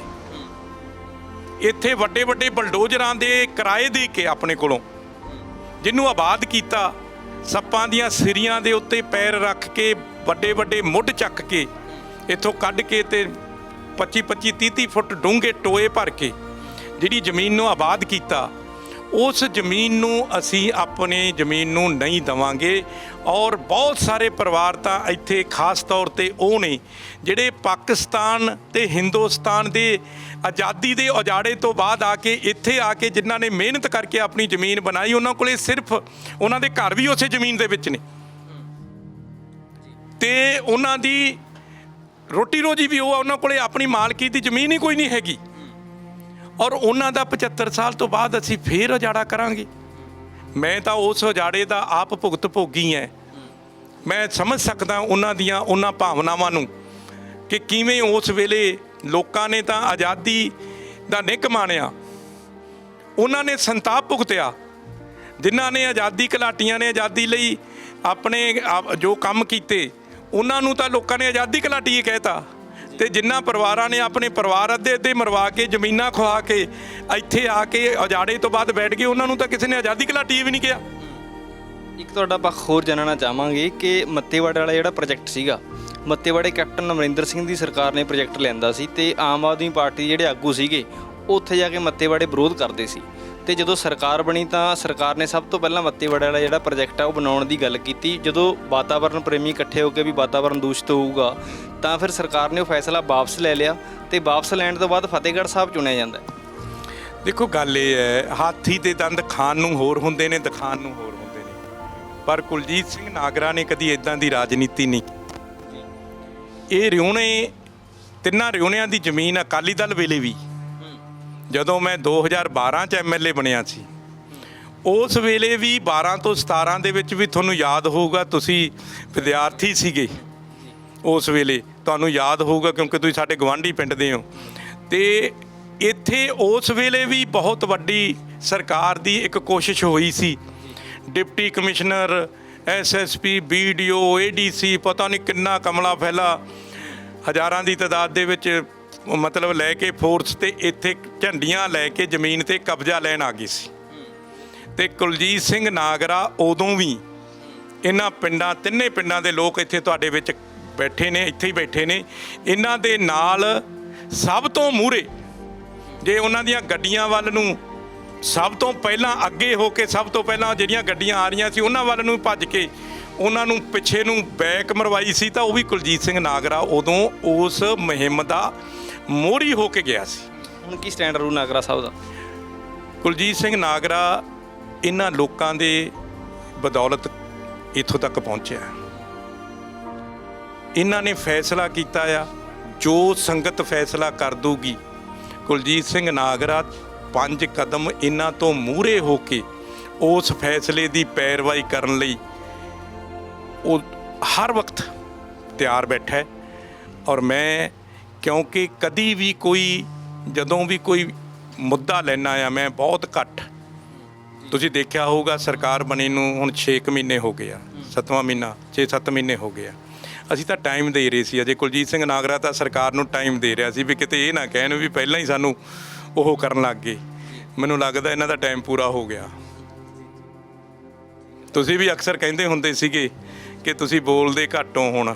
A: ਇੱਥੇ ਵੱਡੇ ਵੱਡੇ ਬਲਡੋਜ਼ਰਾਂ ਦੇ ਕਿਰਾਏ ਦੇ ਕੇ ਆਪਣੇ ਕੋਲੋਂ ਜਿਹਨੂੰ ਆਬਾਦ ਕੀਤਾ, ਸੱਪਾਂ ਦੀਆਂ ਸਿਰੀਆਂ ਦੇ ਉੱਤੇ ਪੈਰ ਰੱਖ ਕੇ ਵੱਡੇ ਵੱਡੇ ਮੁੱਢ ਚੱਕ ਕੇ ਇੱਥੋਂ ਕੱਢ ਕੇ ਤੇ 25-25 30-30 ਫੁੱਟ ਡੂੰਘੇ ਟੋਏ ਭਰ ਕੇ ਜਿਹੜੀ ਜ਼ਮੀਨ ਨੂੰ ਆਬਾਦ ਕੀਤਾ, ਉਸ ਜ਼ਮੀਨ ਨੂੰ ਅਸੀਂ ਆਪਣੀ ਜ਼ਮੀਨ ਨੂੰ ਨਹੀਂ ਦੇਵਾਂਗੇ। ਔਰ ਬਹੁਤ ਸਾਰੇ ਪਰਿਵਾਰ ਤਾਂ ਇੱਥੇ ਖਾਸ ਤੌਰ ਤੇ ਉਹ ਨੇ ਜਿਹੜੇ ਪਾਕਿਸਤਾਨ ਤੇ ਹਿੰਦੁਸਤਾਨ ਦੇ ਆਜ਼ਾਦੀ ਦੇ ਉਜਾੜੇ ਤੋਂ ਬਾਅਦ ਆ ਕੇ ਇੱਥੇ ਆ ਕੇ ਜਿਨ੍ਹਾਂ ਨੇ ਮਿਹਨਤ ਕਰਕੇ ਆਪਣੀ ਜ਼ਮੀਨ ਬਣਾਈ, ਉਹਨਾਂ ਕੋਲੇ ਸਿਰਫ ਉਹਨਾਂ ਦੇ ਘਰ ਵੀ ਉਸੇ ਜ਼ਮੀਨ ਦੇ ਵਿੱਚ ਨੇ ਤੇ ਉਹਨਾਂ ਦੀ ਰੋਟੀ ਰੋਜੀ ਵੀ ਉਹ, ਉਹਨਾਂ ਕੋਲੇ ਆਪਣੀ ਮਾਲਕੀ ਦੀ ਜ਼ਮੀਨ ਹੀ ਕੋਈ ਨਹੀਂ ਹੈਗੀ। ਔਰ ਉਹਨਾਂ ਦਾ 75 ਸਾਲ ਤੋਂ ਬਾਅਦ ਅਸੀਂ ਫੇਰ ਉਜਾੜਾ ਕਰਾਂਗੇ। ਮੈਂ ਤਾਂ ਉਸ ਉਜਾੜੇ ਦਾ ਆਪ ਭੁਗਤ ਭੋਗੀ ਐ। ਮੈਂ ਸਮਝ ਸਕਦਾ ਉਹਨਾਂ ਭਾਵਨਾਵਾਂ ਨੂੰ ਕਿ ਕਿਵੇਂ ਉਸ ਵੇਲੇ ਲੋਕਾਂ ਨੇ ਤਾਂ ਆਜ਼ਾਦੀ ਦਾ ਨਿੱਘ ਮਾਣਿਆ, ਉਹਨਾਂ ਨੇ ਸੰਤਾਪ ਭੁਗਤਿਆ। ਜਿਨ੍ਹਾਂ ਨੇ ਆਜ਼ਾਦੀ ਘੁਲਾਟੀਆਂ ਨੇ ਆਜ਼ਾਦੀ ਲਈ ਆਪਣੇ ਜੋ ਕੰਮ ਕੀਤੇ, ਉਹਨਾਂ ਨੂੰ ਤਾਂ ਲੋਕਾਂ ਨੇ ਆਜ਼ਾਦੀ ਘੁਲਾਟੀ ਕਹਿਤਾ, ਤੇ ਜਿਨ੍ਹਾਂ ਪਰਿਵਾਰਾਂ ਨੇ ਆਪਣੇ ਪਰਿਵਾਰ ਅੱਧੇ ਮਰਵਾ ਕੇ ਜ਼ਮੀਨਾਂ ਖਵਾ ਕੇ ਇੱਥੇ ਆ ਕੇ ਉਜਾੜੇ ਤੋਂ ਬਾਅਦ ਬੈਠ ਗਏ, ਉਹਨਾਂ ਨੂੰ ਤਾਂ ਕਿਸੇ ਨੇ ਆਜ਼ਾਦੀ ਘੁਲਾਟੀ ਵੀ ਨਹੀਂ ਕਿਹਾ।
G: ਇੱਕ ਤੁਹਾਡਾ ਪੱਖ ਹੋਰ ਜਾਣਨਾ ਚਾਹਾਂਗੇ ਕਿ ਮੱਤੇਵਾੜੇ ਵਾਲਾ ਜਿਹੜਾ ਪ੍ਰੋਜੈਕਟ ਸੀਗਾ, ਮੱਤੇਵਾੜੇ ਕੈਪਟਨ ਅਮਰਿੰਦਰ ਸਿੰਘ ਦੀ ਸਰਕਾਰ ਨੇ ਪ੍ਰੋਜੈਕਟ ਲਿਆਂਦਾ ਸੀ ਤੇ ਆਮ ਆਦਮੀ ਪਾਰਟੀ ਜਿਹੜੇ ਆਗੂ ਸੀਗੇ ਉੱਥੇ ਜਾ ਕੇ ਮੱਤੇਵਾੜੇ ਵਿਰੋਧ ਕਰਦੇ ਸੀ, ਤੇ ਜਦੋਂ ਸਰਕਾਰ ਬਣੀ ਤਾਂ ਸਰਕਾਰ ਨੇ ਸਭ ਤੋਂ ਪਹਿਲਾਂ ਮੱਤੇਵਾੜੇ ਵਾਲਾ ਜਿਹੜਾ ਪ੍ਰੋਜੈਕਟ ਆ ਉਹ ਬਣਾਉਣ ਦੀ ਗੱਲ ਕੀਤੀ। ਜਦੋਂ ਵਾਤਾਵਰਨ ਪ੍ਰੇਮੀ ਇਕੱਠੇ ਹੋ ਕੇ ਵੀ ਵਾਤਾਵਰਨ ਦੂਸ਼ਿਤ ਹੋਊਗਾ ਤਾਂ ਫਿਰ ਸਰਕਾਰ ਨੇ ਉਹ ਫੈਸਲਾ ਵਾਪਸ ਲੈ ਲਿਆ, ਤੇ ਵਾਪਸ ਲੈਣ ਤੋਂ ਬਾਅਦ ਫਤਿਹਗੜ੍ਹ ਸਾਹਿਬ ਚੁਣਿਆ ਜਾਂਦਾ।
A: ਦੇਖੋ ਗੱਲ ਇਹ ਹੈ, ਹਾਥੀ ਦੇ ਦੰਦ ਖਾਣ ਨੂੰ ਹੋਰ ਹੁੰਦੇ ਨੇ, ਦਿਖਾਣ ਨੂੰ ਹੋਰ ਹੁੰਦੇ ਨੇ, ਪਰ ਕੁਲਜੀਤ ਸਿੰਘ ਨਾਗਰਾ ਨੇ ਕਦੀ ਇਦਾਂ ਦੀ ਰਾਜਨੀਤੀ ਨਹੀਂ। ਇਹ ਰਿਉਣੇ, ਤਿੰਨਾਂ ਰਿਉਣਿਆਂ ਦੀ ਜ਼ਮੀਨ ਅਕਾਲੀ ਦਲ ਵੇਲੇ ਵੀ, ਜਦੋਂ ਮੈਂ 2012 'ਚ MLA ਬਣਿਆ ਸੀ, ਉਸ ਵੇਲੇ ਵੀ 12 ਤੋਂ 17 ਦੇ ਵਿੱਚ ਵੀ ਤੁਹਾਨੂੰ ਯਾਦ ਹੋਊਗਾ, ਤੁਸੀਂ ਵਿਦਿਆਰਥੀ ਸੀਗੇ ਉਸ ਵੇਲੇ, ਤੁਹਾਨੂੰ ਯਾਦ ਹੋਊਗਾ ਕਿਉਂਕਿ ਤੁਸੀਂ ਸਾਡੇ ਗਵਾਂਢੀ ਪਿੰਡ ਦੇ ਹੋ। ਤੇ ਇੱਥੇ ਉਸ ਵੇਲੇ ਵੀ ਬਹੁਤ ਵੱਡੀ ਸਰਕਾਰ ਦੀ ਇੱਕ ਕੋਸ਼ਿਸ਼ ਹੋਈ ਸੀ, deputy commissioner, SSP, BDO, ADC, ਪਤਾ ਨਹੀਂ ਕਿੰਨਾ ਕਮਲਾ ਫੈਲਾ, ਹਜ਼ਾਰਾਂ ਦੀ ਤਾਦਾਦ ਦੇ ਵਿੱਚ ਮਤਲਬ ਲੈ ਕੇ ਫੋਰਸ ਤੇ ਇੱਥੇ ਝੰਡੀਆਂ ਲੈ ਕੇ ਜ਼ਮੀਨ ਤੇ ਕਬਜ਼ਾ ਲੈਣ ਆ ਗਈ ਸੀ। ਤੇ ਕੁਲਜੀਤ ਸਿੰਘ ਨਾਗਰਾ ਉਦੋਂ ਵੀ ਇਹਨਾਂ ਪਿੰਡਾਂ, ਤਿੰਨੇ ਪਿੰਡਾਂ ਦੇ ਲੋਕ ਇੱਥੇ ਤੁਹਾਡੇ ਵਿੱਚ ਬੈਠੇ ਨੇ, ਇੱਥੇ ਹੀ ਬੈਠੇ ਨੇ, ਇਹਨਾਂ ਦੇ ਨਾਲ ਸਭ ਤੋਂ ਮੂਹਰੇ, ਜੇ ਉਹਨਾਂ ਦੀਆਂ ਗੱਡੀਆਂ ਵੱਲ ਨੂੰ ਸਭ ਤੋਂ ਪਹਿਲਾਂ ਅੱਗੇ ਹੋ ਕੇ, ਸਭ ਤੋਂ ਪਹਿਲਾਂ ਜਿਹੜੀਆਂ ਗੱਡੀਆਂ ਆ ਰਹੀਆਂ ਸੀ ਉਹਨਾਂ ਵੱਲ ਨੂੰ ਭੱਜ ਕੇ ਉਹਨਾਂ ਨੂੰ ਪਿੱਛੇ ਨੂੰ ਬੈਕ ਮਰਵਾਈ ਸੀ, ਤਾਂ ਉਹ ਵੀ ਕੁਲਜੀਤ ਸਿੰਘ ਨਾਗਰਾ ਉਦੋਂ ਉਸ ਮੁਹਿੰਮ ਦਾ ਮੋਹਰੀ ਹੋ ਕੇ ਗਿਆ ਸੀ।
G: ਹੁਣ ਕੀ ਸਟੈਂਡ ਰਹੂ ਨਾਗਰਾ ਸਾਹਿਬ ਦਾ?
A: ਕੁਲਜੀਤ ਸਿੰਘ ਨਾਗਰਾ ਇਹਨਾਂ ਲੋਕਾਂ ਦੇ ਬਦੌਲਤ ਇੱਥੋਂ ਤੱਕ ਪਹੁੰਚਿਆ। ਇਹਨਾਂ ਨੇ ਫੈਸਲਾ ਕੀਤਾ ਆ, ਜੋ ਸੰਗਤ ਫੈਸਲਾ ਕਰ ਦੂਗੀ, ਕੁਲਜੀਤ ਸਿੰਘ ਨਾਗਰਾ 5 ਕਦਮ ਇਹਨਾਂ ਤੋਂ ਮੂਹਰੇ ਹੋ ਕੇ ਉਸ ਫੈਸਲੇ ਦੀ ਪੈਰਵਾਈ ਕਰਨ ਲਈ ਉਹ ਹਰ ਵਕਤ ਤਿਆਰ ਬੈਠਾ ਹੈ। ਔਰ ਮੈਂ, ਕਿਉਂਕਿ ਕਦੀ ਵੀ ਕੋਈ, ਜਦੋਂ ਵੀ ਕੋਈ ਮੁੱਦਾ ਲੈਣਾ ਆ, ਮੈਂ ਬਹੁਤ ਘੱਟ, ਤੁਸੀਂ ਦੇਖਿਆ ਹੋਊਗਾ ਸਰਕਾਰ ਬਣੀ ਨੂੰ ਹੁਣ 6 ਮਹੀਨੇ ਹੋ ਗਏ ਆ, 7ਵਾਂ ਮਹੀਨਾ, 6-7 ਮਹੀਨੇ ਹੋ ਗਏ ਆ। ਅਸੀਂ ਤਾਂ ਟਾਈਮ ਦੇ ਰਹੇ ਸੀ, ਅਜੇ ਕੁਲਜੀਤ ਸਿੰਘ ਨਾਗਰਾ ਤਾਂ ਸਰਕਾਰ ਨੂੰ ਟਾਈਮ ਦੇ ਰਿਹਾ ਸੀ ਵੀ ਕਿਤੇ ਇਹ ਨਾ ਕਹਿਣ ਵੀ ਪਹਿਲਾਂ ਹੀ ਸਾਨੂੰ ਉਹ ਕਰਨ ਲੱਗ ਗਏ। ਮੈਨੂੰ ਲੱਗਦਾ ਇਹਨਾਂ ਦਾ ਟਾਈਮ ਪੂਰਾ ਹੋ ਗਿਆ। ਤੁਸੀਂ ਵੀ ਅਕਸਰ ਕਹਿੰਦੇ ਹੁੰਦੇ ਸੀਗੇ ਕਿ ਤੁਸੀਂ ਬੋਲਦੇ ਘੱਟ ਹੋ, ਹੁਣ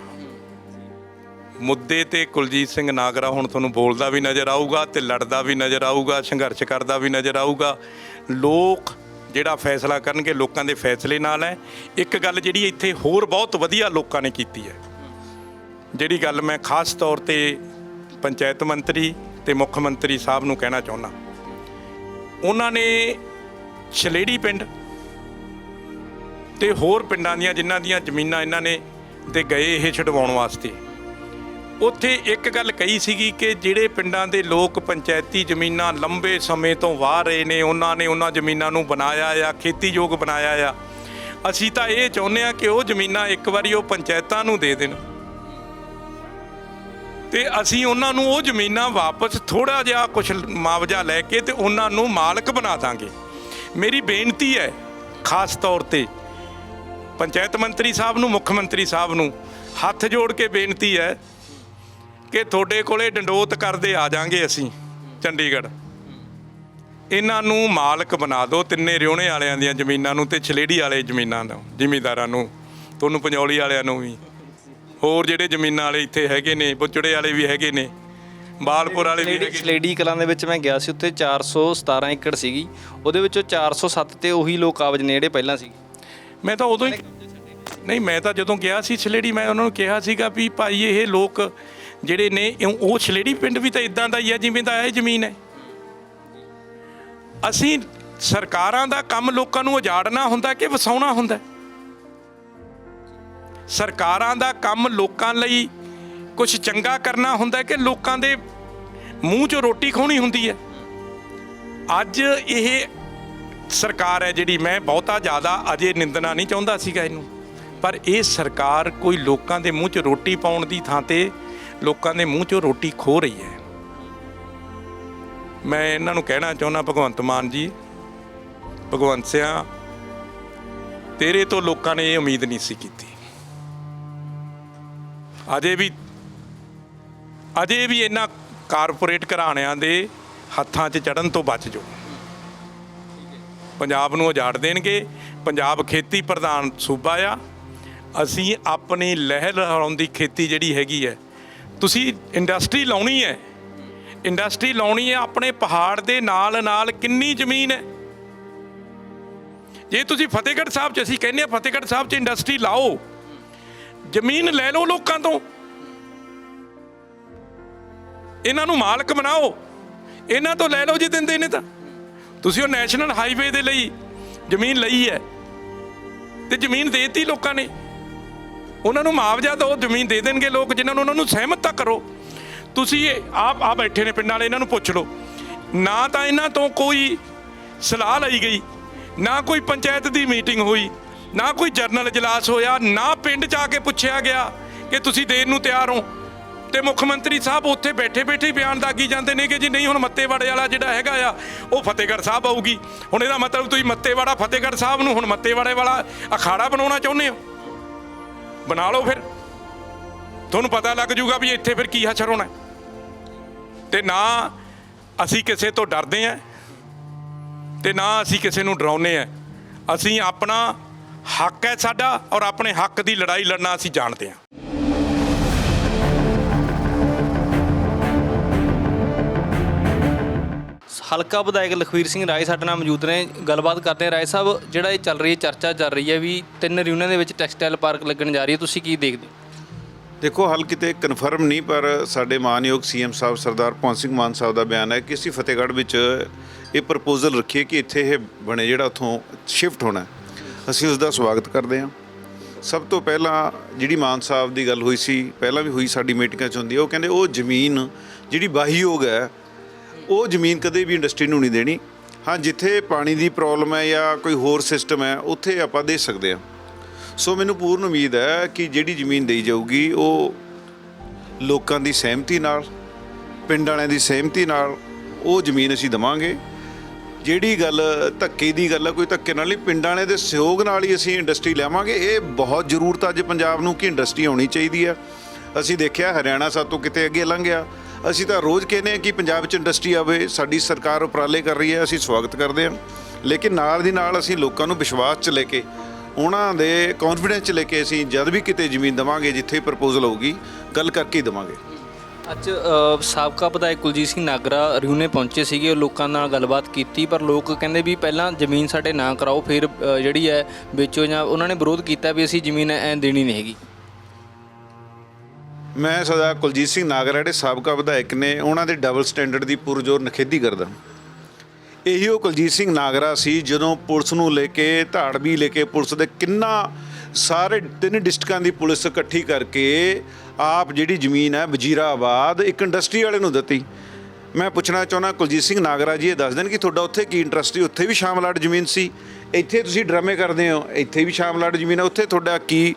A: ਮੁੱਦੇ ਤੇ ਕੁਲਜੀਤ ਸਿੰਘ ਨਾਗਰਾ ਹੁਣ ਤੁਹਾਨੂੰ ਬੋਲਦਾ ਵੀ ਨਜ਼ਰ ਆਊਗਾ ਤੇ ਲੜਦਾ ਵੀ ਨਜ਼ਰ ਆਊਗਾ, ਸੰਘਰਸ਼ ਕਰਦਾ ਵੀ ਨਜ਼ਰ ਆਊਗਾ। ਲੋਕ ਜਿਹੜਾ ਫੈਸਲਾ ਕਰਨਗੇ ਲੋਕਾਂ ਦੇ ਫੈਸਲੇ ਨਾਲ ਹੈ। ਇੱਕ ਗੱਲ ਜਿਹੜੀ ਇੱਥੇ ਹੋਰ ਬਹੁਤ ਵਧੀਆ ਲੋਕਾਂ ਨੇ ਕੀਤੀ ਹੈ, ਜਿਹੜੀ ਗੱਲ ਮੈਂ ਖਾਸ ਤੌਰ ਤੇ ਪੰਚਾਇਤ ਮੰਤਰੀ ਤੇ ਮੁੱਖ ਮੰਤਰੀ ਸਾਹਿਬ ਨੂੰ ਕਹਿਣਾ ਚਾਹੁੰਦਾ, ਉਹਨਾਂ ਨੇ ਛਲੇੜੀ ਪਿੰਡ ਤੇ ਹੋਰ ਪਿੰਡਾਂ ਦੀਆਂ ਜਿਨ੍ਹਾਂ ਦੀਆਂ ਜ਼ਮੀਨਾਂ ਇਹਨਾਂ ਨੇ ਤੇ ਗਏ ਇਹ ਛਡਵਾਉਣ ਵਾਸਤੇ, ਉੱਥੇ ਇੱਕ ਗੱਲ ਕਹੀ ਸੀਗੀ ਕਿ ਜਿਹੜੇ ਪਿੰਡਾਂ ਦੇ ਲੋਕ ਪੰਚਾਇਤੀ ਜ਼ਮੀਨਾਂ ਲੰਬੇ ਸਮੇਂ ਤੋਂ ਵਾਹ ਰਹੇ ਨੇ ਉਹਨਾਂ ਨੇ ਉਹਨਾਂ ਜ਼ਮੀਨਾਂ ਨੂੰ ਬਣਾਇਆ ਆ, ਖੇਤੀਯੋਗ ਬਣਾਇਆ ਆ। ਅਸੀਂ ਤਾਂ ਇਹ ਚਾਹੁੰਦੇ ਆ ਕਿ ਉਹ ਜ਼ਮੀਨਾਂ ਇੱਕ ਵਾਰੀ ਉਹ ਪੰਚਾਇਤਾਂ ਨੂੰ ਦੇ ਦੇਣ ਤੇ ਅਸੀਂ ਉਹਨਾਂ ਨੂੰ ਉਹ ਜ਼ਮੀਨਾਂ ਵਾਪਸ ਥੋੜਾ ਜਿਹਾ ਕੁਝ ਮੁਆਵਜ਼ਾ ਲੈ ਕੇ ਤੇ ਉਹਨਾਂ ਨੂੰ ਮਾਲਕ ਬਣਾ ਦਾਂਗੇ। ਮੇਰੀ ਬੇਨਤੀ ਹੈ ਖਾਸ ਤੌਰ ਤੇ ਪੰਚਾਇਤ ਮੰਤਰੀ ਸਾਹਿਬ ਨੂੰ, ਮੁੱਖ ਮੰਤਰੀ ਸਾਹਿਬ ਨੂੰ ਹੱਥ ਜੋੜ ਕੇ ਬੇਨਤੀ ਹੈ ਕਿ ਤੁਹਾਡੇ ਕੋਲੇ ਡੰਡੋਤ ਕਰਦੇ ਆ ਜਾਾਂਗੇ ਅਸੀਂ ਚੰਡੀਗੜ੍ਹ। ਇਹਨਾਂ ਨੂੰ ਮਾਲਕ ਬਣਾ ਦਿਓ, ਤਿੰਨੇ ਰਿਉਣੇ ਵਾਲਿਆਂ ਦੀਆਂ ਜ਼ਮੀਨਾਂ ਨੂੰ ਤੇ ਛਲੇੜੀ ਵਾਲੇ ਜ਼ਮੀਨਾਂ ਦਾ ਜ਼ਿਮੀਂਦਾਰਾਂ ਨੂੰ, ਤੁਹਾਨੂੰ ਪੰਜੌਲੀ ਵਾਲਿਆਂ ਨੂੰ ਵੀ, ਹੋਰ ਜਿਹੜੇ ਜ਼ਮੀਨਾਂ ਵਾਲੇ ਇੱਥੇ ਹੈਗੇ ਨੇ, ਬੁੱਚੜੇ ਵਾਲੇ ਵੀ ਹੈਗੇ ਨੇ, ਬਾਲਪੁਰ ਵਾਲੇ ਵੀ ਹੈਗੇ।
G: ਛਲੇੜੀ ਕਲਾਂ ਦੇ ਵਿੱਚ ਮੈਂ ਗਿਆ ਸੀ, ਉੱਥੇ 417 ਏਕੜ ਸੀਗੀ, ਉਹਦੇ ਵਿੱਚੋਂ 407 ਤੇ ਉਹੀ ਲੋਕ ਕਾਬਜ਼ ਨੇ ਜਿਹੜੇ ਪਹਿਲਾਂ ਸੀ।
A: ਮੈਂ ਤਾਂ ਉਦੋਂ ਹੀ ਨਹੀਂ, ਮੈਂ ਤਾਂ ਜਦੋਂ ਗਿਆ ਸੀ ਛਲੇੜੀ, ਮੈਂ ਉਹਨਾਂ ਨੂੰ ਕਿਹਾ ਸੀਗਾ ਵੀ ਭਾਈ ਇਹ ਲੋਕ ਜਿਹੜੇ ਨੇ ਉਹ ਛਲੇੜੀ ਪਿੰਡ ਵੀ ਤਾਂ ਇਦਾਂ ਦਾ ਹੀ ਹੈ ਜਿਵੇਂ ਦਾ ਇਹ ਜ਼ਮੀਨ ਹੈ। ਅਸੀਂ ਸਰਕਾਰਾਂ ਦਾ ਕੰਮ ਲੋਕਾਂ ਨੂੰ ਉਜਾੜਨਾ ਹੁੰਦਾ ਕਿ ਵਸਾਉਣਾ ਹੁੰਦਾ? ਸਰਕਾਰਾਂ ਦਾ ਕੰਮ ਲੋਕਾਂ ਲਈ ਕੁਝ ਚੰਗਾ ਕਰਨਾ ਹੁੰਦਾ ਕਿ ਲੋਕਾਂ ਦੇ ਮੂੰਹ 'ਚੋਂ ਰੋਟੀ ਖਾਣੀ ਹੁੰਦੀ ਹੈ? ਅੱਜ ਇਹ ਸਰਕਾਰ ਹੈ ਜਿਹੜੀ, ਮੈਂ ਬਹੁਤਾ ਜ਼ਿਆਦਾ ਅਜੇ ਨਿੰਦਣਾ ਨਹੀਂ ਚਾਹੁੰਦਾ ਸੀਗਾ ਇਹਨੂੰ, ਪਰ ਇਹ ਸਰਕਾਰ ਕੋਈ ਲੋਕਾਂ ਦੇ ਮੂੰਹ 'ਚ ਰੋਟੀ ਪਾਉਣ ਦੀ ਥਾਂ ਤੇ ਲੋਕਾਂ ਦੇ ਮੂੰਹ 'ਚੋਂ ਰੋਟੀ ਖੋਹ ਰਹੀ ਹੈ। ਮੈਂ ਇਹਨਾਂ ਨੂੰ ਕਹਿਣਾ ਚਾਹੁੰਦਾ, ਭਗਵੰਤ ਮਾਨ ਜੀ, ਭਗਵੰਤ ਸਿਆਂ, ਤੇਰੇ ਤੋਂ ਲੋਕਾਂ ਨੇ ਇਹ ਉਮੀਦ ਨਹੀਂ ਸੀ ਕੀਤੀ। ਅਜੇ ਵੀ ਇਹਨਾਂ ਕਾਰਪੋਰੇਟ ਘਰਾਣਿਆਂ ਦੇ ਹੱਥਾਂ 'ਚ ਚੜ੍ਹਨ ਤੋਂ ਬਚ ਜਾਓ। ਪੰਜਾਬ ਨੂੰ ਉਜਾੜ ਦੇਣਗੇ। ਪੰਜਾਬ ਖੇਤੀ ਪ੍ਰਧਾਨ ਸੂਬਾ ਆ। ਅਸੀਂ ਆਪਣੀ ਲਹਿਰ ਲਹਿਰਾਉਣ ਦੀ ਖੇਤੀ ਜਿਹੜੀ ਹੈਗੀ ਹੈ, ਤੁਸੀਂ ਇੰਡਸਟਰੀ ਲਾਉਣੀ ਹੈ, ਇੰਡਸਟਰੀ ਲਾਉਣੀ ਹੈ ਆਪਣੇ ਪਹਾੜ ਦੇ ਨਾਲ ਨਾਲ ਕਿੰਨੀ ਜ਼ਮੀਨ ਹੈ। ਜੇ ਤੁਸੀਂ ਫਤਿਹਗੜ੍ਹ ਸਾਹਿਬ 'ਚ, ਅਸੀਂ ਕਹਿੰਦੇ ਹਾਂ ਫਤਿਹਗੜ੍ਹ ਸਾਹਿਬ 'ਚ ਇੰਡਸਟਰੀ ਲਾਓ, ਜ਼ਮੀਨ ਲੈ ਲਓ ਲੋਕਾਂ ਤੋਂ, ਇਹਨਾਂ ਨੂੰ ਮਾਲਕ ਬਣਾਓ, ਇਹਨਾਂ ਤੋਂ ਲੈ ਲਓ ਜੇ ਦਿੰਦੇ ਨੇ ਤਾਂ। ਤੁਸੀਂ ਉਹ ਨੈਸ਼ਨਲ ਹਾਈਵੇ ਦੇ ਲਈ ਜ਼ਮੀਨ ਲਈ ਹੈ ਤੇ ਜ਼ਮੀਨ ਦੇਤੀ ਲੋਕਾਂ ਨੇ, ਉਹਨਾਂ ਨੂੰ ਮੁਆਵਜ਼ਾ ਦਿਓ, ਜ਼ਮੀਨ ਦੇ ਦੇਣਗੇ ਲੋਕ ਜਿਨ੍ਹਾਂ ਨੂੰ, ਉਹਨਾਂ ਨੂੰ ਸਹਿਮਤ ਤਾਂ ਕਰੋ। ਤੁਸੀਂ ਆ ਬੈਠੇ ਨੇ ਪਿੰਡਾਂ ਵਾਲੇ, ਇਹਨਾਂ ਨੂੰ ਪੁੱਛ ਲਓ, ਨਾ ਤਾਂ ਇਹਨਾਂ ਤੋਂ ਕੋਈ ਸਲਾਹ ਲਈ ਗਈ, ਨਾ ਕੋਈ ਪੰਚਾਇਤ ਦੀ ਮੀਟਿੰਗ ਹੋਈ, ਨਾ ਕੋਈ ਜਰਨਲ ਇਜਲਾਸ ਹੋਇਆ, ਨਾ ਪਿੰਡ 'ਚ ਆ ਕੇ ਪੁੱਛਿਆ ਗਿਆ ਕਿ ਤੁਸੀਂ ਦੇਣ ਨੂੰ ਤਿਆਰ ਹੋ। ਤੇ ਮੁੱਖ ਮੰਤਰੀ ਸਾਹਿਬ ਉੱਥੇ ਬੈਠੇ ਬੈਠੇ ਬਿਆਨ ਦਾਗੀ ਜਾਂਦੇ ਨੇ ਕਿ ਜੀ ਨਹੀਂ, ਹੁਣ ਮੱਤੇਵਾੜੇ ਵਾਲਾ ਜਿਹੜਾ ਹੈਗਾ ਆ ਉਹ ਫਤਿਹਗੜ੍ਹ ਸਾਹਿਬ ਆਊਗੀ। ਹੁਣ ਇਹਦਾ ਮਤਲਬ ਤੁਸੀਂ ਮੱਤੇਵਾੜਾ ਫਤਿਹਗੜ੍ਹ ਸਾਹਿਬ ਨੂੰ ਹੁਣ ਮੱਤੇਵਾੜੇ ਵਾਲਾ ਅਖਾੜਾ ਬਣਾਉਣਾ ਚਾਹੁੰਦੇ ਹੋ? ਬਣਾ ਲਓ, ਫਿਰ ਤੁਹਾਨੂੰ ਪਤਾ ਲੱਗ ਜੂਗਾ ਵੀ ਇੱਥੇ ਫਿਰ ਕੀ ਹਸ਼ਰ ਹੋਣਾ। ਤੇ ਨਾ ਅਸੀਂ ਕਿਸੇ ਤੋਂ ਡਰਦੇ ਹਾਂ ਤੇ ਨਾ ਅਸੀਂ ਕਿਸੇ ਨੂੰ ਡਰਾਉਂਦੇ ਹਾਂ। ਅਸੀਂ ਆਪਣਾ ਹੱਕ ਹੈ ਸਾਡਾ, ਔਰ ਆਪਣੇ ਹੱਕ ਦੀ ਲੜਾਈ ਲੜਨਾ ਅਸੀਂ ਜਾਣਦੇ ਹਾਂ।
G: ਹਲਕਾ ਵਿਧਾਇਕ ਲਖਵੀਰ ਸਿੰਘ ਰਾਏ ਸਾਡੇ ਨਾਲ ਮੌਜੂਦ ਨੇ, ਗੱਲਬਾਤ ਕਰਦੇ ਹਾਂ। ਰਾਏ ਸਾਹਿਬ, ਜਿਹੜਾ ਇਹ ਚੱਲ ਰਹੀ ਹੈ, ਚਰਚਾ ਚੱਲ ਰਹੀ ਹੈ ਵੀ 3 ਰਿਊਨਾਂ ਦੇ ਵਿੱਚ ਟੈਕਸਟਾਈਲ ਪਾਰਕ ਲੱਗਣ ਜਾ ਰਹੀ ਹੈ, ਤੁਸੀਂ ਕੀ ਦੇਖਦੇ?
F: ਦੇਖੋ, ਹਾਲ ਕਿਤੇ ਕਨਫਰਮ ਨਹੀਂ, ਪਰ ਸਾਡੇ ਮਾਨਯੋਗ ਸੀਐਮ ਸਾਹਿਬ ਸਰਦਾਰ ਭਗਵੰਤ ਸਿੰਘ ਮਾਨ ਸਾਹਿਬ ਦਾ ਬਿਆਨ ਹੈ ਕਿ ਅਸੀਂ ਫਤਿਹਗੜ੍ਹ ਵਿੱਚ ਇਹ ਪ੍ਰਪੋਜ਼ਲ ਰੱਖੀਏ ਕਿ ਇੱਥੇ ਇਹ ਬਣੇ, ਜਿਹੜਾ ਉੱਥੋਂ ਸ਼ਿਫਟ ਹੋਣਾ। ਅਸੀਂ ਉਸ ਦਾ ਸਵਾਗਤ ਕਰਦੇ ਹਾਂ। ਸਭ ਤੋਂ ਪਹਿਲਾਂ ਜਿਹੜੀ ਮਾਨ ਸਾਹਿਬ ਦੀ ਗੱਲ ਹੋਈ ਸੀ, ਪਹਿਲਾਂ ਵੀ ਹੋਈ, ਸਾਡੀ ਮੀਟਿੰਗਾਂ 'ਚ ਹੁੰਦੀ ਹੈ, ਉਹ ਕਹਿੰਦੇ ਉਹ ਜ਼ਮੀਨ ਜਿਹੜੀ ਵਾਹੀਯੋਗ ਹੈ, ਉਹ ਜ਼ਮੀਨ ਕਦੇ ਵੀ ਇੰਡਸਟਰੀ ਨੂੰ ਨਹੀਂ ਦੇਣੀ। ਹਾਂ, ਜਿੱਥੇ ਪਾਣੀ ਦੀ ਪ੍ਰੋਬਲਮ ਹੈ ਜਾਂ ਕੋਈ ਹੋਰ ਸਿਸਟਮ ਹੈ, ਉੱਥੇ ਆਪਾਂ ਦੇ ਸਕਦੇ ਹਾਂ। ਸੋ ਮੈਨੂੰ ਪੂਰਨ ਉਮੀਦ ਹੈ ਕਿ ਜਿਹੜੀ ਜ਼ਮੀਨ ਦੇਈ ਜਾਊਗੀ ਉਹ ਲੋਕਾਂ ਦੀ ਸਹਿਮਤੀ ਨਾਲ, ਪਿੰਡ ਵਾਲਿਆਂ ਦੀ ਸਹਿਮਤੀ ਨਾਲ ਉਹ ਜ਼ਮੀਨ ਅਸੀਂ ਦੇਵਾਂਗੇ। ਜਿਹੜੀ ਗੱਲ ਧੱਕੇ ਦੀ ਗੱਲ ਹੈ, ਕੋਈ ਧੱਕੇ ਨਾਲ ਨਹੀਂ, ਪਿੰਡਾਂ ਵਾਲਿਆਂ ਦੇ ਸਹਿਯੋਗ ਨਾਲ ਹੀ ਅਸੀਂ ਇੰਡਸਟਰੀ ਲਿਆਵਾਂਗੇ। ਇਹ ਬਹੁਤ ਜ਼ਰੂਰਤ ਅੱਜ ਪੰਜਾਬ ਨੂੰ ਕਿ ਇੰਡਸਟਰੀ ਆਉਣੀ ਚਾਹੀਦੀ ਹੈ। ਅਸੀਂ ਦੇਖਿਆ ਹਰਿਆਣਾ ਸਾਤੋਂ ਕਿਤੇ ਅੱਗੇ ਲੰਘਿਆ। ਅਸੀਂ ਤਾਂ ਰੋਜ਼ ਕਹਿੰਦੇ ਹਾਂ ਕਿ ਪੰਜਾਬ 'ਚ ਇੰਡਸਟਰੀ ਆਵੇ, ਸਾਡੀ ਸਰਕਾਰ ਉਪਰਾਲੇ ਕਰ ਰਹੀ ਹੈ, ਅਸੀਂ ਸਵਾਗਤ ਕਰਦੇ ਹਾਂ। ਲੇਕਿਨ ਨਾਲ ਦੀ ਨਾਲ ਅਸੀਂ ਲੋਕਾਂ ਨੂੰ ਵਿਸ਼ਵਾਸ 'ਚ ਲੈ ਕੇ, ਉਹਨਾਂ ਦੇ ਕੌਨਫੀਡੈਂਸ 'ਚ ਲੈ ਕੇ ਅਸੀਂ ਜਦ ਵੀ ਕਿਤੇ ਜ਼ਮੀਨ ਦੇਵਾਂਗੇ, ਜਿੱਥੇ ਪ੍ਰਪੋਜ਼ਲ ਹੋਊਗੀ, ਗੱਲ ਕਰਕੇ ਹੀ ਦੇਵਾਂਗੇ।
G: ਅੱਜ ਸਾਬਕਾ ਵਿਧਾਇਕ ਕੁਲਜੀਤ ਸਿੰਘ ਨਾਗਰਾ ਰਿਊਨੇ ਪਹੁੰਚੇ ਸੀਗੇ, ਲੋਕਾਂ ਨਾਲ ਗੱਲਬਾਤ ਕੀਤੀ, ਪਰ ਲੋਕ ਕਹਿੰਦੇ ਵੀ ਪਹਿਲਾਂ ਜ਼ਮੀਨ ਸਾਡੇ ਨਾਂ ਕਰਾਓ, ਫਿਰ ਜਿਹੜੀ ਹੈ ਵੇਚੋ, ਜਾਂ ਉਹਨਾਂ ਨੇ ਵਿਰੋਧ ਕੀਤਾ ਵੀ ਅਸੀਂ ਜ਼ਮੀਨ ਐਂ ਦੇਣੀ ਨਹੀਂ ਹੈਗੀ।
F: ਮੈਂ ਸਰਦਾਰ ਕੁਲਜੀਤ ਸਿੰਘ ਨਾਗਰਾ ਜਿਹੜੇ ਸਾਬਕਾ ਵਿਧਾਇਕ ਨੇ, ਉਹਨਾਂ ਦੇ ਡਬਲ ਸਟੈਂਡਰਡ ਦੀ ਪੁਰਜ਼ੋਰ ਨਿਖੇਧੀ ਕਰਦਾ। ਇਹੀ ਉਹ ਕੁਲਜੀਤ ਸਿੰਘ ਨਾਗਰਾ ਸੀ ਜਦੋਂ ਪੁਲਿਸ ਨੂੰ ਲੈ ਕੇ, ਧਾੜਵੀ ਲੈ ਕੇ, ਪੁਲਿਸ ਦੇ ਕਿੰਨਾ ਸਾਰੇ 3 ਡਿਸਟ੍ਰਿਕਟਾਂ ਦੀ ਪੁਲਿਸ ਇਕੱਠੀ ਕਰਕੇ ਆਪ ਜਿਹੜੀ ਜ਼ਮੀਨ ਹੈ ਵਜ਼ੀਰਾਬਾਦ ਇੱਕ ਇੰਡਸਟਰੀ ਵਾਲੇ ਨੂੰ ਦਿੱਤੀ। ਮੈਂ ਪੁੱਛਣਾ ਚਾਹੁੰਦਾ ਕੁਲਜੀਤ ਸਿੰਘ ਨਾਗਰਾ ਜੀ ਇਹ ਦੱਸ ਦੇਣ ਕਿ ਤੁਹਾਡਾ ਉੱਥੇ ਕੀ ਇੰਟਰਸਟ ਸੀ? ਉੱਥੇ ਵੀ ਸ਼ਾਮਲਾਟ ਜ਼ਮੀਨ ਸੀ। ਇੱਥੇ ਤੁਸੀਂ ਡਰਾਮੇ ਕਰਦੇ ਹੋ, ਇੱਥੇ ਵੀ ਸ਼ਾਮਲਾਟ ਜ਼ਮੀਨ ਹੈ। ਉੱਥੇ ਤੁਹਾਡਾ ਕੀ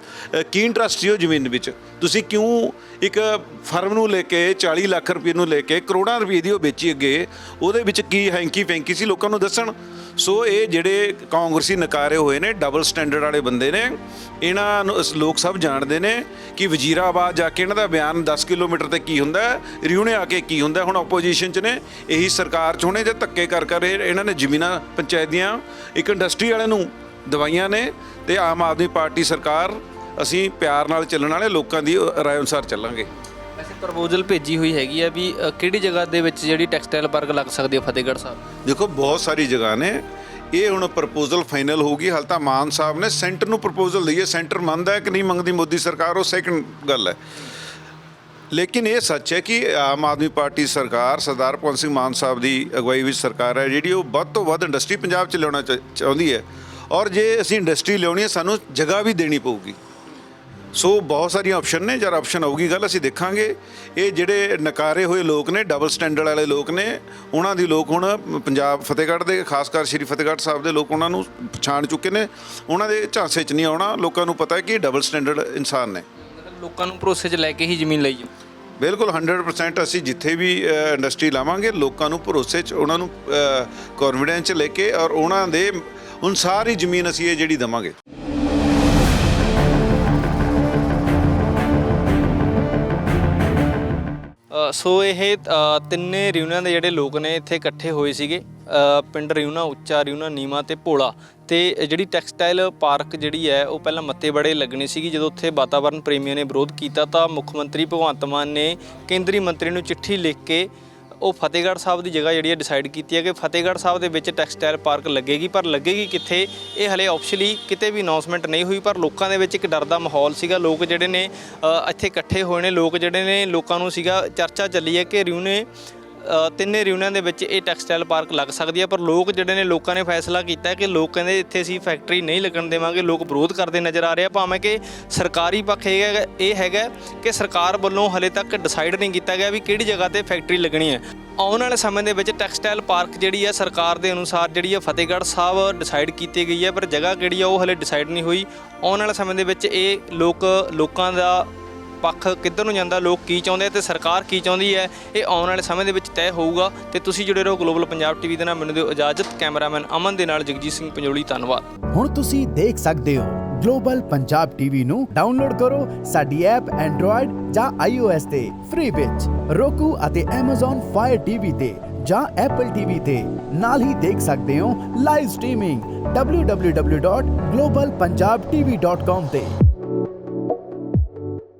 F: ਇੰਟਰਸਟ ਸੀ ਉਹ ਜ਼ਮੀਨ ਵਿੱਚ? ਤੁਸੀਂ ਕਿਉਂ ਇੱਕ ਫਰਮ ਨੂੰ ਲੈ ਕੇ 40 ਲੱਖ ਰੁਪਏ ਨੂੰ ਲੈ ਕੇ ਕਰੋੜਾਂ ਰੁਪਏ ਦੀ ਉਹ ਵੇਚੀ ਅੱਗੇ? ਉਹਦੇ ਵਿੱਚ ਕੀ ਹੈਂਕੀ ਫੈਂਕੀ ਸੀ ਲੋਕਾਂ ਨੂੰ ਦੱਸਣ। ਸੋ ਇਹ ਜਿਹੜੇ ਕਾਂਗਰਸੀ ਨਕਾਰੇ ਹੋਏ ਨੇ, ਡਬਲ ਸਟੈਂਡਰਡ ਵਾਲੇ ਬੰਦੇ ਨੇ, ਇਹਨਾਂ ਨੂੰ ਲੋਕ ਸਭ ਜਾਣਦੇ ਨੇ ਕਿ ਵਜ਼ੀਰਾਬਾਦ ਜਾ ਕੇ ਇਹਨਾਂ ਦਾ ਬਿਆਨ 10 ਕਿਲੋਮੀਟਰ ਤੇ ਕੀ ਹੁੰਦਾ, ਰਿਊਣੇ ਆ ਕੇ ਕੀ ਹੁੰਦਾ। ਹੁਣ ਆਪੋਜੀਸ਼ਨ 'ਚ ਨੇ, ਇਹੀ ਸਰਕਾਰ 'ਚ ਹੋਣੇ ਜੇ ਧੱਕੇ ਕਰ ਇਹਨਾਂ ਨੇ ਜ਼ਮੀਨਾਂ ਪੰਚਾਇਤ ਦੀਆਂ ਇੱਕ ਇੰਡਸਟਰੀ ਵਾਲਿਆਂ ਨੂੰ ਦਵਾਈਆਂ ਨੇ। ਤੇ ਆਮ ਆਦਮੀ ਪਾਰਟੀ ਸਰਕਾਰ, ਅਸੀਂ ਪਿਆਰ ਨਾਲ ਚੱਲਣ ਵਾਲੇ, ਲੋਕਾਂ ਦੀ ਰਾਏ ਅਨੁਸਾਰ ਚੱਲਾਂਗੇ।
G: ਵੈਸੇ ਪ੍ਰਪੋਜ਼ਲ ਭੇਜੀ ਹੋਈ ਹੈਗੀ ਆ ਵੀ ਕਿਹੜੀ ਜਗ੍ਹਾ ਦੇ ਵਿੱਚ ਜਿਹੜੀ ਟੈਕਸਟਾਈਲ ਪਾਰਕ ਲੱਗ ਸਕਦੀ ਹੈ ਫਤਿਹਗੜ੍ਹ ਸਾਹਿਬ?
F: ਦੇਖੋ ਬਹੁਤ ਸਾਰੀ ਜਗ੍ਹਾ ਨੇ, ਇਹ ਹੁਣ ਪ੍ਰਪੋਜ਼ਲ ਫਾਈਨਲ ਹੋਊਗੀ। ਹਾਲ ਤਾਂ ਮਾਨ ਸਾਹਿਬ ਨੇ ਸੈਂਟਰ ਨੂੰ ਪ੍ਰਪੋਜ਼ਲ ਦਈਏ, ਸੈਂਟਰ ਮੰਨਦਾ ਹੈ ਕਿ ਨਹੀਂ ਮੰਗਦੀ ਮੋਦੀ ਸਰਕਾਰ, ਉਹ ਸੈਕਿੰਡ ਗੱਲ ਹੈ। ਲੇਕਿਨ ਇਹ ਸੱਚ ਹੈ ਕਿ ਆਮ ਆਦਮੀ ਪਾਰਟੀ ਸਰਕਾਰ, ਸਰਦਾਰ ਭਗਵੰਤ ਸਿੰਘ ਮਾਨ ਸਾਹਿਬ ਦੀ ਅਗਵਾਈ ਵਿੱਚ ਸਰਕਾਰ ਹੈ ਜਿਹੜੀ, ਉਹ ਵੱਧ ਤੋਂ ਵੱਧ ਇੰਡਸਟਰੀ ਪੰਜਾਬ 'ਚ ਲਿਆਉਣਾ ਚਾਹੁੰਦੀ ਹੈ। ਔਰ ਜੇ ਅਸੀਂ ਇੰਡਸਟਰੀ ਲਿਆਉਣੀ ਹੈ ਸਾਨੂੰ ਜਗ੍ਹਾ ਵੀ ਦੇਣੀ ਪਊਗੀ। ਸੋ ਬਹੁਤ ਸਾਰੀਆਂ ਆਪਸ਼ਨ ਨੇ, ਜਦ ਆਪਸ਼ਨ ਆਊਗੀ ਗੱਲ ਅਸੀਂ ਦੇਖਾਂਗੇ। ਇਹ ਜਿਹੜੇ ਨਕਾਰੇ ਹੋਏ ਲੋਕ ਨੇ, ਡਬਲ ਸਟੈਂਡਰਡ ਵਾਲੇ ਲੋਕ ਨੇ, ਉਹਨਾਂ ਦੀ ਲੋਕ ਹੁਣ ਪੰਜਾਬ ਫਤਿਹਗੜ੍ਹ ਦੇ, ਖਾਸ ਕਰ ਸ਼੍ਰੀ ਫਤਿਹਗੜ੍ਹ ਸਾਹਿਬ ਦੇ ਲੋਕ ਉਹਨਾਂ ਨੂੰ ਪਛਾਣ ਚੁੱਕੇ ਨੇ। ਉਹਨਾਂ ਦੇ ਝਾਂਸੇ 'ਚ ਨਹੀਂ ਆਉਣਾ। ਲੋਕਾਂ ਨੂੰ ਪਤਾ ਹੈ ਕਿ ਇਹ ਡਬਲ ਸਟੈਂਡਰਡ ਇਨਸਾਨ ਨੇ।
G: ਲੋਕਾਂ ਨੂੰ ਭਰੋਸੇ 'ਚ ਲੈ ਕੇ ਹੀ ਜ਼ਮੀਨ ਲਈ ਜਾਓ।
F: ਬਿਲਕੁਲ 100% ਅਸੀਂ ਜਿੱਥੇ ਵੀ ਇੰਡਸਟਰੀ ਲਾਵਾਂਗੇ ਲੋਕਾਂ ਨੂੰ ਭਰੋਸੇ 'ਚ, ਉਹਨਾਂ ਨੂੰ ਕੌਨਫੀਡੈਂਸ 'ਚ ਲੈ ਕੇ, ਔਰ ਉਹਨਾਂ ਦੇ ਅਨੁਸਾਰ ਹੀ ਜ਼ਮੀਨ ਅਸੀਂ ਇਹ ਜਿਹੜੀ ਦੇਵਾਂਗੇ।
G: ਸੋ ਇਹ ਤਿੰਨੇ ਰਿਊਨਾਂ ਦੇ ਜਿਹੜੇ ਲੋਕ ਨੇ ਇੱਥੇ ਇਕੱਠੇ ਹੋਏ ਸੀਗੇ, ਪਿੰਡ ਰਿਊਨਾ ਉੱਚਾ, ਰਿਊਨਾ ਨੀਵਾਂ ਤੇ ਭੋਲਾ। ਤੇ ਜਿਹੜੀ ਟੈਕਸਟਾਈਲ ਪਾਰਕ ਜਿਹੜੀ ਹੈ ਉਹ ਪਹਿਲਾਂ ਮੱਤੇ ਬੜੇ ਲੱਗਣੀ ਸੀਗੀ। ਜਦੋਂ ਉੱਥੇ ਵਾਤਾਵਰਨ ਪ੍ਰੇਮੀਆਂ ਨੇ ਵਿਰੋਧ ਕੀਤਾ ਤਾਂ ਮੁੱਖ ਮੰਤਰੀ ਭਗਵੰਤ ਮਾਨ ਨੇ ਕੇਂਦਰੀ ਮੰਤਰੀ ਨੂੰ ਚਿੱਠੀ ਲਿਖ ਕੇ ਉਹ ਫਤਿਹਗੜ੍ਹ ਸਾਹਿਬ ਦੀ ਜਗ੍ਹਾ ਜਿਹੜੀ ਹੈ ਡਿਸਾਈਡ ਕੀਤੀ ਹੈ ਕਿ ਫਤਿਹਗੜ੍ਹ ਸਾਹਿਬ ਦੇ ਵਿੱਚ ਟੈਕਸਟਾਈਲ ਪਾਰਕ ਲੱਗੇਗੀ। ਪਰ ਲੱਗੇਗੀ ਕਿੱਥੇ, ਇਹ ਹਲੇ ਆਫੀਸ਼ੀਅਲੀ ਕਿਤੇ ਵੀ ਅਨਾਉਂਸਮੈਂਟ ਨਹੀਂ ਹੋਈ। ਪਰ ਲੋਕਾਂ ਦੇ ਵਿੱਚ ਇੱਕ ਡਰ ਦਾ ਮਾਹੌਲ ਸੀਗਾ। ਲੋਕ ਜਿਹੜੇ ਨੇ ਇੱਥੇ ਇਕੱਠੇ ਹੋਏ ਨੇ, ਲੋਕ ਜਿਹੜੇ ਨੇ, ਲੋਕਾਂ ਨੂੰ ਸੀਗਾ, ਚਰਚਾ ਚੱਲੀ ਹੈ ਕਿ ਰਿਊਨੇ, ਤਿੰਨੇ ਰਿਊਨਾਂ ਦੇ ਵਿੱਚ ਇਹ ਟੈਕਸਟਾਈਲ ਪਾਰਕ ਲੱਗ ਸਕਦੀ ਹੈ। ਪਰ ਲੋਕ ਜਿਹੜੇ ਨੇ, ਲੋਕਾਂ ਨੇ ਫੈਸਲਾ ਕੀਤਾ ਕਿ ਲੋਕ ਕਹਿੰਦੇ ਇੱਥੇ ਅਸੀਂ ਫੈਕਟਰੀ ਨਹੀਂ ਲੱਗਣ ਦੇਵਾਂਗੇ। ਲੋਕ ਵਿਰੋਧ ਕਰਦੇ ਨਜ਼ਰ ਆ ਰਹੇ ਆ, ਭਾਵੇਂ ਕਿ ਸਰਕਾਰੀ ਪੱਖ ਇਹ ਹੈਗਾ ਕਿ ਸਰਕਾਰ ਵੱਲੋਂ ਹਲੇ ਤੱਕ ਡਿਸਾਈਡ ਨਹੀਂ ਕੀਤਾ ਗਿਆ ਵੀ ਕਿਹੜੀ ਜਗ੍ਹਾ ਤੇ ਫੈਕਟਰੀ ਲੱਗਣੀ ਹੈ। ਆਉਣ ਵਾਲੇ ਸਮੇਂ ਦੇ ਵਿੱਚ ਟੈਕਸਟਾਈਲ ਪਾਰਕ ਜਿਹੜੀ ਹੈ ਸਰਕਾਰ ਦੇ ਅਨੁਸਾਰ ਜਿਹੜੀ ਹੈ ਫਤਿਹਗੜ੍ਹ ਸਾਹਿਬ ਡਿਸਾਈਡ ਕੀਤੀ ਗਈ ਹੈ, ਪਰ ਜਗ੍ਹਾ ਕਿਹੜੀ ਆ ਉਹ ਹਲੇ ਡਿਸਾਈਡ ਨਹੀਂ ਹੋਈ। ਆਉਣ ਵਾਲੇ ਸਮੇਂ ਦੇ ਵਿੱਚ ਇਹ ਲੋਕਾਂ ਦਾ ਪੱਖ ਕਿੱਧਰ ਨੂੰ ਜਾਂਦਾ, ਲੋਕ ਕੀ ਚਾਹੁੰਦੇ ਤੇ ਸਰਕਾਰ ਕੀ ਚਾਹੁੰਦੀ ਹੈ, ਇਹ ਆਉਣ ਵਾਲੇ ਸਮੇਂ ਦੇ ਵਿੱਚ ਤੈਅ ਹੋਊਗਾ। ਤੇ ਤੁਸੀਂ ਜੁੜੇ ਰਹੋ ਗਲੋਬਲ ਪੰਜਾਬ ਟੀਵੀ ਦੇ ਨਾਲ। ਮੈਨੂੰ ਦਿਓ ਇਜਾਜ਼ਤ। ਕੈਮਰਾਮੈਨ ਅਮਨ ਦੇ ਨਾਲ ਜਗਜੀਤ ਸਿੰਘ ਪੰਜੋਲੀ, ਧੰਨਵਾਦ।
M: ਹੁਣ ਤੁਸੀਂ ਦੇਖ ਸਕਦੇ ਹੋ ਗਲੋਬਲ ਪੰਜਾਬ ਟੀਵੀ ਨੂੰ ਡਾਊਨਲੋਡ ਕਰੋ ਸਾਡੀ ਐਪ ਐਂਡਰੋਇਡ ਜਾਂ iOS ਤੇ ਫ੍ਰੀ ਵਿੱਚ, roku ਅਤੇ Amazon Fire TV ਤੇ ਜਾਂ Apple TV ਤੇ। ਨਾਲ ਹੀ ਦੇਖ ਸਕਦੇ ਹੋ ਲਾਈਵ ਸਟ੍ਰੀਮਿੰਗ www.globalpunjabtv.com ਤੇ।